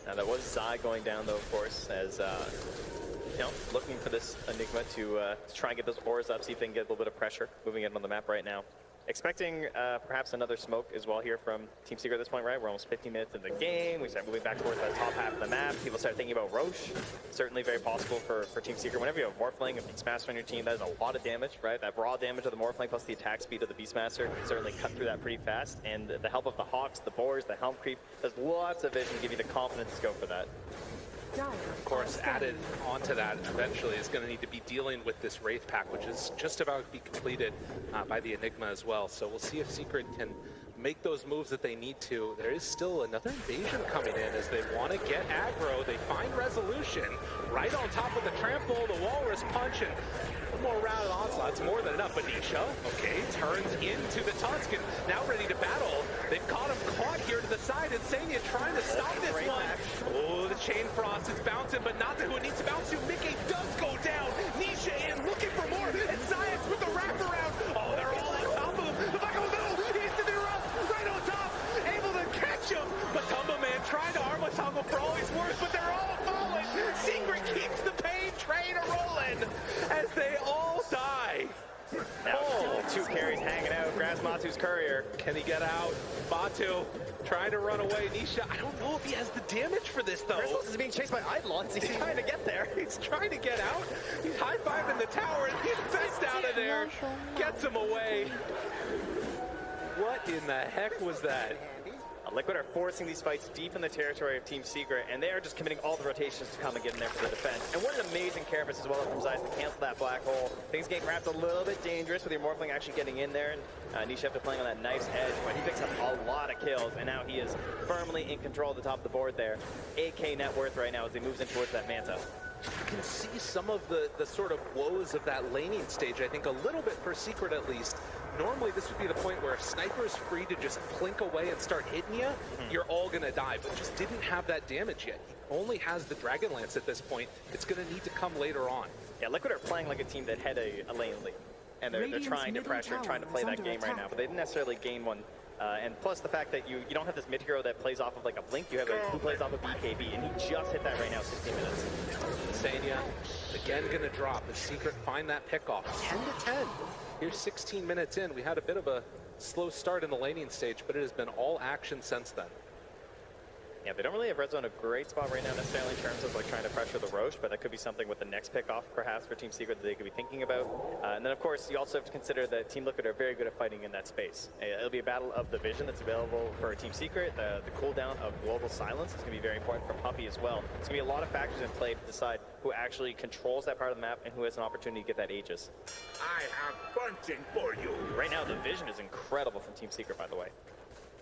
Now that was Zai going down though, of course, as you know, looking for this Enigma to try and get those auras up, see if they can get a little bit of pressure moving in on the map right now. Expecting perhaps another smoke as well here from Team Secret at this point, right? We're almost 15 minutes in the game. We start moving back towards the top half of the map. People start thinking about Roche. Certainly very possible for Team Secret. Whenever you have Morphling and Beastmaster on your team, that is a lot of damage, right? That raw damage of the Morphling plus the attack speed of the Beastmaster can certainly cut through that pretty fast. And the help of the Hawks, the Boars, the Helm Creep, there's lots of vision to give you the confidence to go for that. Of course, added onto that eventually is going to need to be dealing with this Wraith pack, which is just about to be completed by the Enigma as well. So we'll see if Secret can make those moves that they need to. There is still another invasion coming in as they want to get aggro. They find resolution right on top of the trample, the Walrus punch, and one more round of onslaught. It's more than enough. Anisha, okay, turns into the Tuscan, now ready to battle. They've got him caught here to the side. Insania trying to stop this one. Oh, the Chain Frost is bouncing, but not to who it needs to bounce to. Mickey does go down. Nisha in looking for more. And Science with the wraparound. Oh, they're all on top of him. The back of the middle. He's to the rough. Right on top. Able to catch him. But Tumble Man trying to arm a Tumble for all he's worth, but they're all falling. Secret keeps the pain train a-rolling as they all die. Now, two carries hanging out. Grabs Matu's courier. Can he get out? Matu trying to run away. Nisha, I don't know if he has the damage for this, though. Crystallis is being chased by Eidolons. He's trying to get there. He's trying to get out. He's high-fiving the tower, and he's best out of there. Gets him away. What in the heck was that? Liquid are forcing these fights deep in the territory of Team Secret, and they are just committing all the rotations to come and get in there for the defense. And what an amazing carapace as well from Zeiss to cancel that black hole. Things getting perhaps a little bit dangerous with your Morphling actually getting in there, and Nishefta playing on that nice edge, but he picks up a lot of kills, and now he is firmly in control at the top of the board there. 8K net worth right now as he moves in towards that Manta. You can see some of the sort of woes of that laning stage, I think, a little bit for Secret at least. Normally, this would be the point where if Sniper's free to just plink away and start hitting you, you're all going to die, but just didn't have that damage yet. He only has the Dragon Lance at this point. It's going to need to come later on. Yeah, Liquid are playing like a team that had a lane lead, and they're trying to pressure and trying to play that game right now, but they didn't necessarily gain one. And plus the fact that you don't have this mid hero that plays off of like a blink, you have a who plays off of BKB, and he just hit that right now, 16 minutes. Sanya again gonna drop as Secret find that pick off. 10 to 10. Here's 16 minutes in. We had a bit of a slow start in the laning stage, but it has been all action since then. Yeah, they don't really have red zone a great spot right now necessarily in terms of like trying to pressure the Roche, but that could be something with the next pick off perhaps for Team Secret that they could be thinking about. And then of course you also have to consider that Team Liquid are very good at fighting in that space. It'll be a battle of the vision that's available for Team Secret. The cooldown of Global Silence is going to be very important for Puppey as well. There's going to be a lot of factors in play to decide who actually controls that part of the map and who has an opportunity to get that Aegis. I have bunting for you. Right now the vision is incredible from Team Secret, by the way.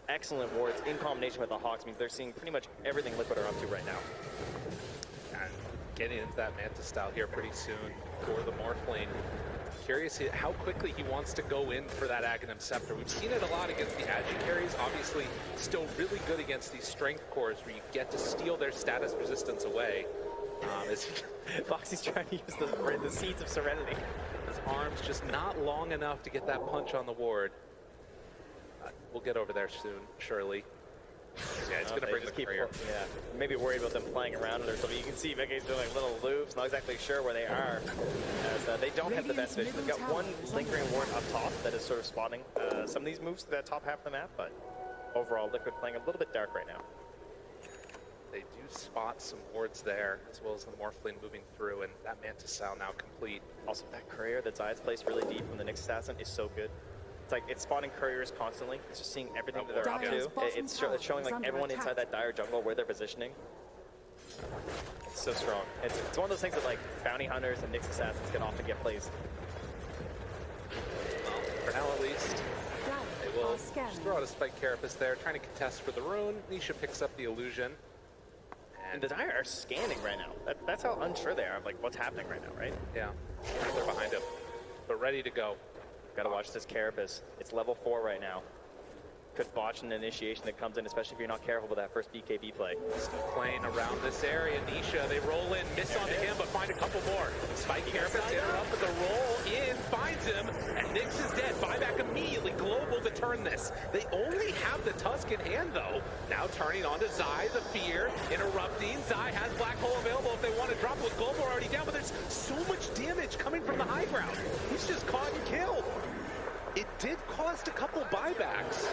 Excellent wards in combination with the Hawks means they're seeing pretty much everything Liquid are up to right now. And getting into that Manta style here pretty soon for the Morphling. Curious how quickly he wants to go in for that Aghanim Scepter. We've seen it a lot against the Agi carries, obviously still really good against these strength cores where you get to steal their status resistance away. Foxy's trying to use the Seeds of Serenity. His arm's just not long enough to get that punch on the ward. We'll get over there soon, surely. Yeah, it's going to bring the courier. Yeah, maybe worried about them playing around it or something. You can see Mickey's doing like little loops, not exactly sure where they are, as they don't have the best vision. They've got one lingering ward up top that is sort of spotting some of these moves to that top half of the map, but overall Liquid playing a little bit dark right now. They do spot some wards there, as well as the Morphling moving through, and that Mantis Sow now complete. Also, that courier that Zay's placed really deep from the next assassin is so good. It's like it's spotting couriers constantly. It's just seeing everything that they're up to. It's showing like everyone inside that dire jungle where they're positioning. It's so strong. It's one of those things that like bounty hunters and Nyx assassins can often get placed. Well, for now at least, they will just throw out a Spike Carapace there, trying to contest for the rune. Nisha picks up the illusion. And the Dire are scanning right now. That's how unsure they are of like what's happening right now, right? Yeah, they're behind him, but ready to go. Gotta watch this Carapace. It's level 4 right now. Could botch an initiation that comes in, especially if you're not careful with that first BKB play. Still playing around this area. Nisha, they roll in, miss onto him, but find a couple more. Spike Carapace interrupted the roll in, finds him, and Nyx is dead. Buyback immediately global to turn this. They only have the Tusk in hand, though. Now turning onto Zai, the Fear, interrupting. Zai has Black Hole available if they want to drop it with global already down, but there's so much damage coming from the high ground. He's just caught and killed. it did cost a couple buybacks.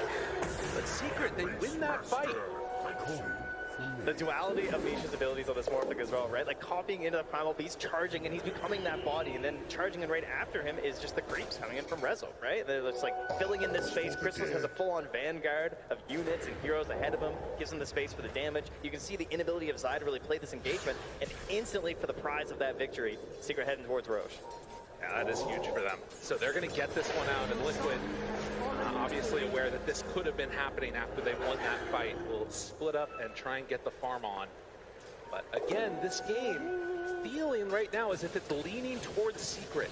But Secret, they win that fight. The duality of Misha's abilities on this Morphic as well, right? Like copying into the Primal Beast, charging, and he's becoming that body, and then charging in right after him is just the creeps coming in from Rezo, right? They're just like filling in this space. Crystallis has a full-on vanguard of units and heroes ahead of him, gives him the space for the damage. You can see the inability of Zai to really play this engagement, and instantly for the prize of that victory, Secret heading towards Roche. Yeah, that is huge for them. So they're going to get this one out, and Liquid, obviously aware that this could have been happening after they won that fight, will split up and try and get the farm on. But again, this game, feeling right now as if it's leaning towards Secret.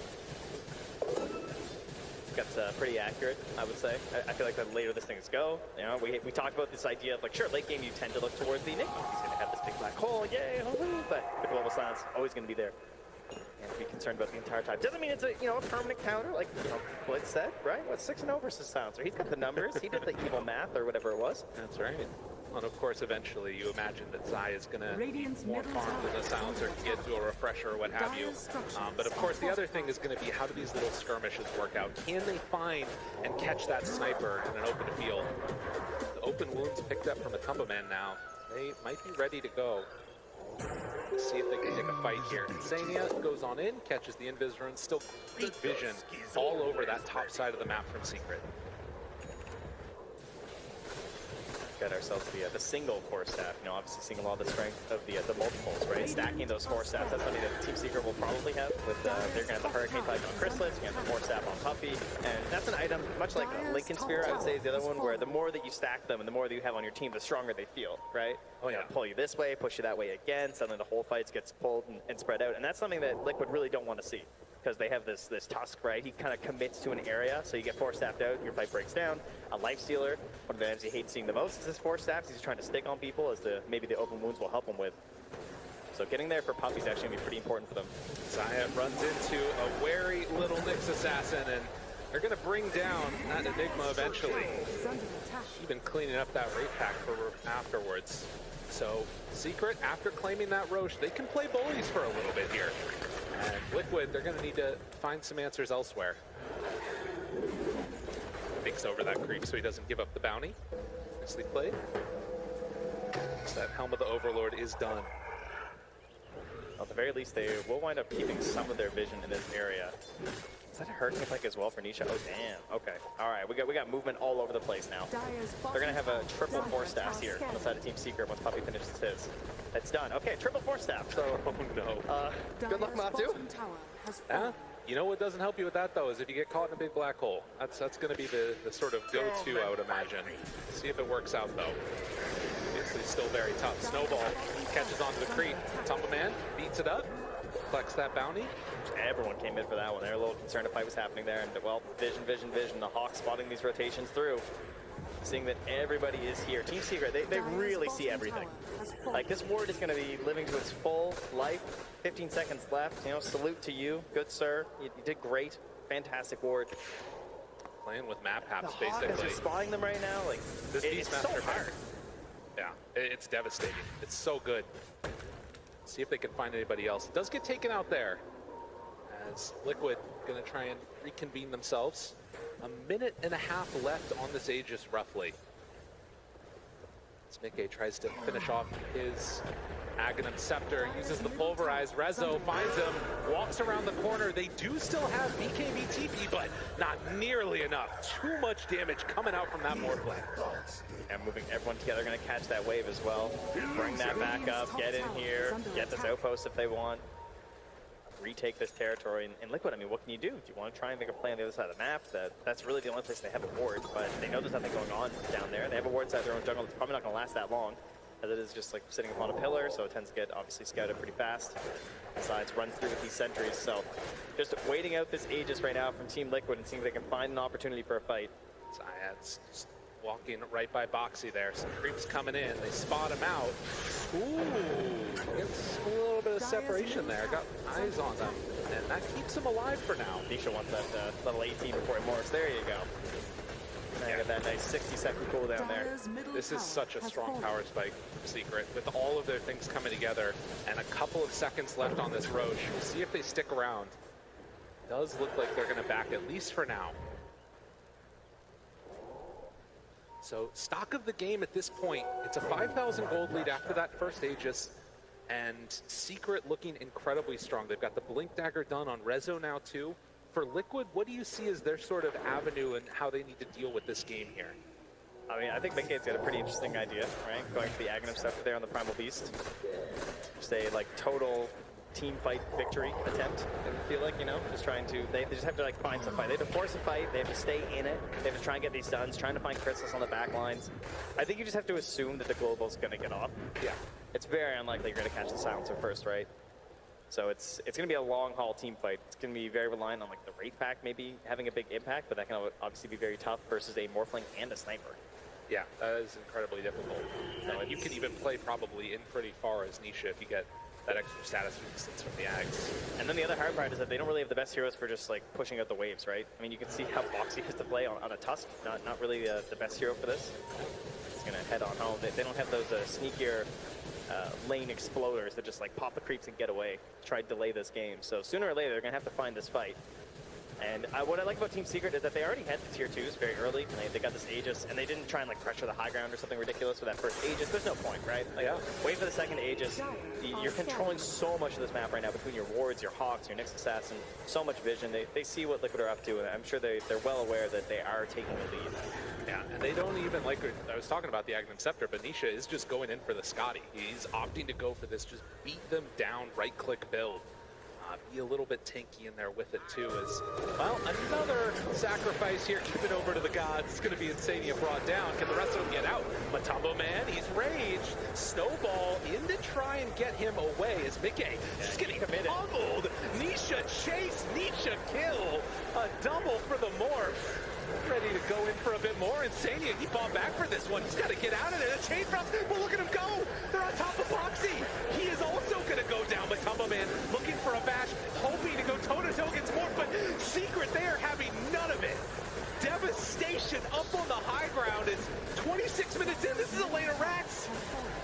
That's pretty accurate, I would say. I feel like the later this things go, you know, we talked about this idea of like, sure, late game you tend to look towards the Enigma. He's going to have this big black hole, yay, but the global silence always going to be there. And be concerned about the entire time. Doesn't mean it's a a permanent counter, like Blitz said, right? What 6-0 versus Silencer? He's got the numbers. He did the evil math or whatever it was. That's right. And of course, eventually, you imagine that Zai is going to need more farm than the Silencer can get to a refresher or what have you. But of course, the other thing is going to be how do these little skirmishes work out? Can they find and catch that sniper in an open field? The open wounds picked up from the combo man now. They might be ready to go. Let's see if they can take a fight here. Zania goes on in, catches the invis rune, still great vision all over that top side of the map from Secret. Got ourselves the single Force Staff, obviously seeing a lot of the strength of the multiples, right? Stacking those Force Staffs, that's something that Team Secret will probably have with, they're gonna have the Hurricane Type on Crystallis, you're gonna have the Force Staff on Puppey, and that's an item, much like Lincoln Sphere, I would say is the other one, where the more that you stack them and the more that you have on your team, the stronger they feel, right? Oh yeah. Pull you this way, push you that way again, suddenly the whole fight gets pulled and spread out, and that's something that Liquid really don't want to see. Because they have this Tusk, right? He kind of commits to an area, so you get Force Staffed out, your fight breaks down. A Life Stealer, one of the items he hates seeing the most is his Force Staffs. He's trying to stick on people as maybe the open wounds will help him with. So getting there for Puppey is actually going to be pretty important for them. Zaya runs into a wary little Nyx assassin, and they're going to bring down that Enigma eventually. Even cleaning up that Wraith Pack for afterwards. So Secret, after claiming that Roche, they can play bullies for a little bit here. And Liquid, they're going to need to find some answers elsewhere. Makes over that creep so he doesn't give up the bounty. Nicely played. So that Helm of the Overlord is done. At the very least, they will wind up keeping some of their vision in this area. Is that a Hurricane Pike as well for Nisha? Oh, damn. Okay. All right. We got movement all over the place now. They're going to have a triple Force Staffs here on the side of Team Secret once Puppey finishes his. That's done. Okay, triple Force Staff. So, oh no. Good luck, Matu. Yeah. You know what doesn't help you with that, though, is if you get caught in a big black hole. That's going to be the sort of go-to, I would imagine. See if it works out, though. Obviously, still very tough. Snowball catches onto the creep. Tumble Man beats it up. Collects that bounty. Everyone came in for that one. They were a little concerned if fight was happening there. And, well, vision. The Hawk spotting these rotations through. Seeing that everybody is here. Team Secret, they really see everything. Like, this ward is going to be living to its full life. 15 seconds left. Salute to you. Good sir. You did great. Fantastic ward. Playing with map haps, the Hawk basically. is just spotting them right now. Like, it's so hard. Yeah, it's devastating. It's so good. See if they can find anybody else. It does get taken out there. As Liquid going to try and reconvene themselves. A minute and a half left on this Aegis, roughly. As Mickey tries to finish off his Aghanim Scepter, uses the Pulverize. Rezo finds him, walks around the corner. They do still have BKB TP, but not nearly enough. Too much damage coming out from that Morphling. And moving everyone together, going to catch that wave as well. Bring that back up, get in here, get this outpost if they want. Retake this territory. And Liquid, I mean, what can you do? Do you want to try and make a play on the other side of the map? That's really the only place they have a ward, but they know there's nothing going on down there. They have a ward inside their own jungle that's probably not going to last that long, as it is just like sitting upon a pillar, so it tends to get obviously scouted pretty fast. Besides, run through with these sentries. So just waiting out this Aegis right now from Team Liquid and seeing if they can find an opportunity for a fight. Zayad's just walking right by Boxy there. Some creeps coming in. They spot him out. Ooh, gets a little bit of separation there. Got eyes on them, and that keeps him alive for now. Nisha wants that level 18 before it morphs. There you go. And got that nice 60-second cooldown there. This is such a strong power spike from Secret, with all of their things coming together, and a couple of seconds left on this Roche. We'll see if they stick around. Does look like they're going to back at least for now. So stock of the game at this point, it's a 5,000 gold lead after that first Aegis, and Secret looking incredibly strong. They've got the Blink Dagger done on Rezo now too. For Liquid, what do you see as their sort of avenue and how they need to deal with this game here? I mean, I think Mickey's got a pretty interesting idea, right? Going for the Aghanim Scepter there on the Primal Beast. Just a, like, total team fight victory attempt, I feel like, you know? Just trying to, they just have to, like, find some fight. They have to force a fight, they have to stay in it, they have to try and get these stuns, trying to find crystals on the back lines. I think you just have to assume that the Global's gonna get off. Yeah. It's very unlikely you're gonna catch the Silencer first, right? So it's gonna be a long haul team fight. It's gonna be very reliant on, like, the Wraith Pack maybe having a big impact, but that can obviously be very tough versus a Morphling and a Sniper. Yeah, that is incredibly difficult. And you can even play probably in pretty far as Nisha if you get that extra status resistance from the Ags. And then the other hard part is that they don't really have the best heroes for just like pushing out the waves, right? I mean, you can see how Boxy has to play on a Tusk. Not really the best hero for this. He's gonna head on home. They don't have those sneakier lane exploders that just like pop the creeps and get away, try to delay this game. So sooner or later, they're gonna have to find this fight. And what I like about Team Secret is that they already had the tier 2s very early, and they got this Aegis, and they didn't try and like pressure the high ground or something ridiculous with that first Aegis. There's no point, right? Like, wait for the second Aegis. You're controlling so much of this map right now between your wards, your Hawks, your Nyx Assassin, so much vision. They see what Liquid are up to, and I'm sure they're well aware that they are taking the lead. Yeah, and they don't even, like I was talking about the Aghanim Scepter, but Nisha is just going in for the Scotty. He's opting to go for this, just beat them down, right-click build. Be a little bit tanky in there with it too, as well. Another sacrifice here, keep it over to the gods. It's going to be Insania brought down. Can the rest of them get out? Matumbo Man, he's raged. Snowball in to try and get him away as Mickey is getting pummeled. Nisha chase, Nisha kill. A double for the Morph. Ready to go in for a bit more. Insania, he fought back for this one. He's got to get out of there. The chain drops, but look at him go. They're on top of Boxy. He is also going to go down. Matumbo Man looking for a bash, hoping to go toe-to-toe against Morph, but Secret, they are having none of it. Devastation up on the high ground. It's 26 minutes in. This is a lane of racks.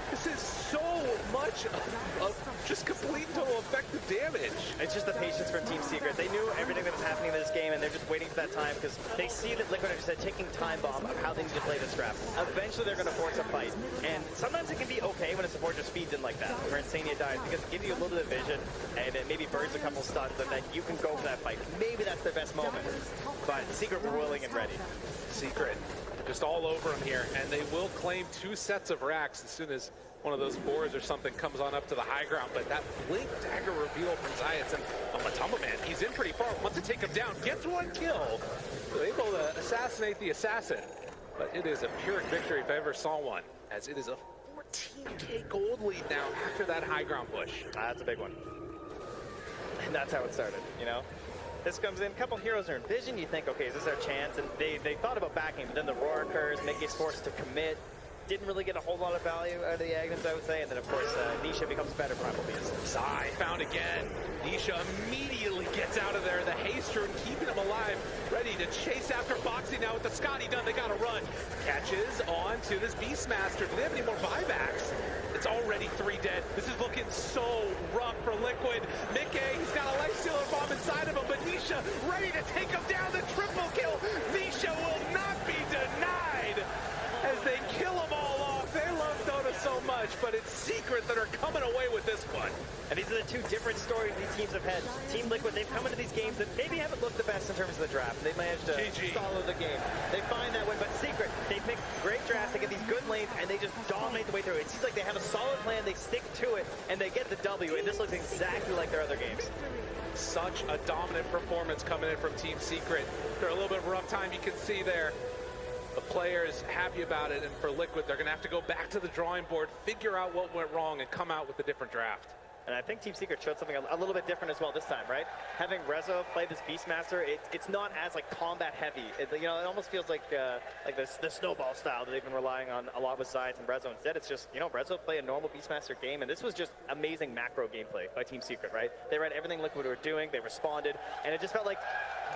This is so much of just complete and total effective damage. It's just the patience from Team Secret. They knew everything that was happening in this game, and they're just waiting for that time because they see that Liquid are just a ticking time bomb of how they need to play this draft. Eventually, they're going to force a fight, and sometimes it can be okay when a support just feeds in like that, where Insania dies, because it gives you a little bit of vision, and it maybe burns a couple stuns, and then you can go for that fight. Maybe that's their best moment, but Secret were willing and ready. Secret just all over them here, and they will claim 2 sets of racks as soon as one of those boards or something comes on up to the high ground. But that Blink Dagger reveal from Zayas, and Matumbo Man, he's in pretty far, wants to take him down, gets 1 kill. They're able to assassinate the assassin. But it is a Pyrrhic victory if I ever saw one, as it is a 14K gold lead now after that high ground push. That's a big one. And that's how it started, you know? This comes in, a couple heroes are in vision, you think, okay, is this our chance? And they thought about backing, but then the roar occurs, Mickey's forced to commit. Didn't really get a whole lot of value out of the Aghanims, I would say. And then, of course, Nisha becomes better Primal Beast. Zai found again. Nisha immediately gets out of there. The haste rune keeping him alive. Ready to chase after Boxy now with the Scotty done. They got to run. Catches on to this Beastmaster. Do they have any more buybacks? It's already 3 dead. This is looking so rough for Liquid. Mickey, he's got a Lifestealer bomb inside of him, but Nisha ready to take him down. The triple kill. Nisha will not be denied as they kill them all off. They love Dota so much, but it's Secret that are coming away with this one. And these are the 2 different stories these teams have had. Team Liquid, they've come into these games that maybe haven't looked the best in terms of the draft. They've managed to follow the game. They find that win, but Secret, they pick great drafts, they get these good lanes, and they just dominate the way through. It seems like they have a solid plan, they stick to it, and they get the W, and this looks exactly like their other games. Such a dominant performance coming in from Team Secret. They're a little bit of a rough time, you can see there. The players happy about it, and for Liquid, they're going to have to go back to the drawing board, figure out what went wrong, and come out with a different draft. And I think Team Secret showed something a little bit different as well this time, right? Having Rezo play this Beastmaster, it's not as like combat heavy. It almost feels like the snowball style that they've been relying on a lot with Zayas and Rezo. Instead, it's just, Rezo play a normal Beastmaster game, and this was just amazing macro gameplay by Team Secret, right? They read everything Liquid were doing, they responded, and it just felt like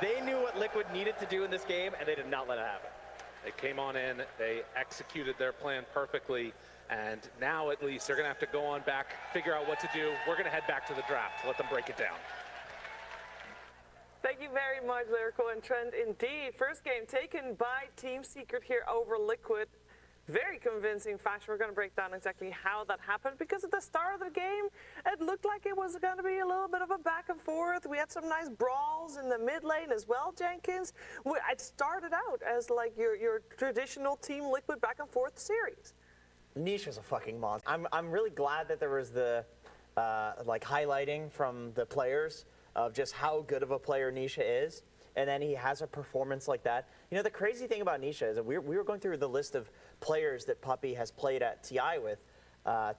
they knew what Liquid needed to do in this game, and they did not let it happen. They came on in, they executed their plan perfectly, and now at least they're going to have to go on back, figure out what to do. We're going to head back to the draft, let them break it down. Thank you very much, Lyrical and Trent. Indeed, first game taken by Team Secret here over Liquid. Very convincing fashion. We're going to break down exactly how that happened, because at the start of the game, it looked like it was going to be a little bit of a back and forth. We had some nice brawls in the mid lane as well, Jenkins. It started out as like your traditional Team Liquid back and forth series. Nisha's a fucking monster. I'm really glad that there was the like highlighting from the players of just how good of a player Nisha is, and then he has a performance like that. You know, the crazy thing about Nisha is that we were going through the list of players that Puppy has played at TI with,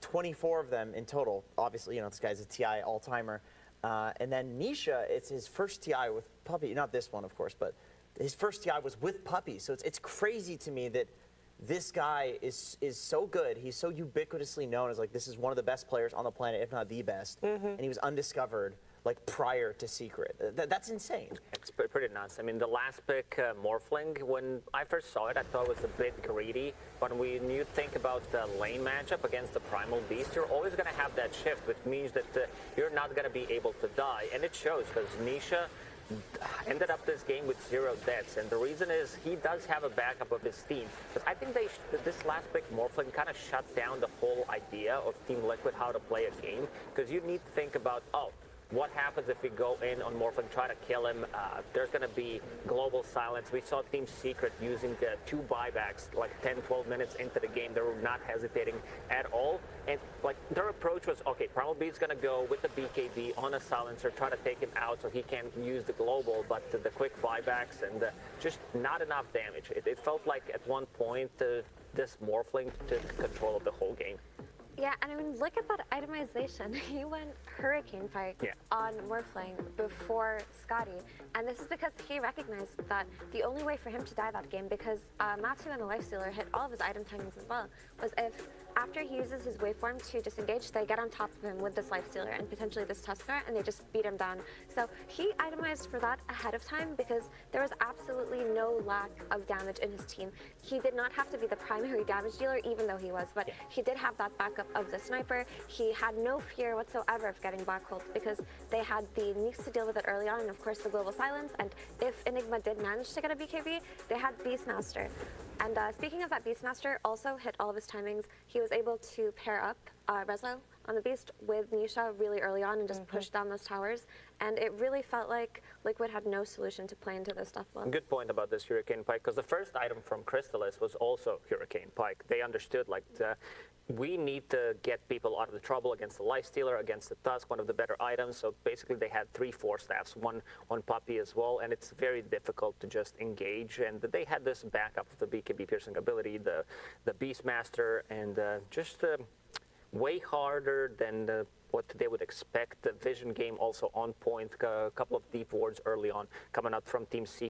24 of them in total. Obviously, you know, this guy's a TI all-timer. And then Nisha, it's his first TI with Puppy. Not this one, of course, but his first TI was with Puppy. So it's crazy to me that this guy is so good. He's so ubiquitously known as like, this is one of the best players on the planet, if not the best. And he was undiscovered like prior to Secret. That's insane. It's pretty nuts. I mean, the last pick, Morphling, when I first saw it, I thought it was a bit greedy. But when you think about the lane matchup against the Primal Beast, you're always going to have that shift, which means that you're not going to be able to die. And it shows, because Nisha ended up this game with 0 deaths, and the reason is he does have a backup of his team. Because I think this last pick, Morphling, kind of shut down the whole idea of Team Liquid, how to play a game, because you need to think about, what happens if we go in on Morphling, try to kill him? There's going to be global silence. We saw Team Secret using 2 buybacks like 10, 12 minutes into the game. They were not hesitating at all. And like their approach was, okay, Primal Beast's going to go with the BKB on a silencer, try to take him out so he can't use the global, but the quick buybacks and just not enough damage. It felt like at one point this Morphling took control of the whole game. Yeah, and I mean, look at that itemization. He went Hurricane Pike on Morphling before Scotty. And this is because he recognized that the only way for him to die that game, because Matsu and the Lifestealer hit all of his item timings as well, was if after he uses his waveform to disengage, they get on top of him with this Lifestealer and potentially this Tusker, and they just beat him down. So he itemized for that ahead of time because there was absolutely no lack of damage in his team. He did not have to be the primary damage dealer, even though he was, but he did have that backup of the sniper. He had no fear whatsoever of getting blackholed because they had the nukes to deal with it early on, and of course the global silence, and if Enigma did manage to get a BKB, they had Beastmaster. And speaking of that, Beastmaster also hit all of his timings. He was able to pair up Rezo on the Beast with Nisha really early on and just push down those towers. And it really felt like Liquid had no solution to play into this stuff. Good point about this Hurricane Pike, because the first item from Crystalis was also Hurricane Pike. They understood, like, we need to get people out of the trouble against the Lifestealer, against the Tusk, one of the better items. So basically they had 3 Force Staffs, one on Puppy as well, and it's very difficult to just engage. And they had this backup of the BKB piercing ability, the Beastmaster, and just way harder than what they would expect. The vision game also on point, a couple of deep wards early on coming out from Team Secret.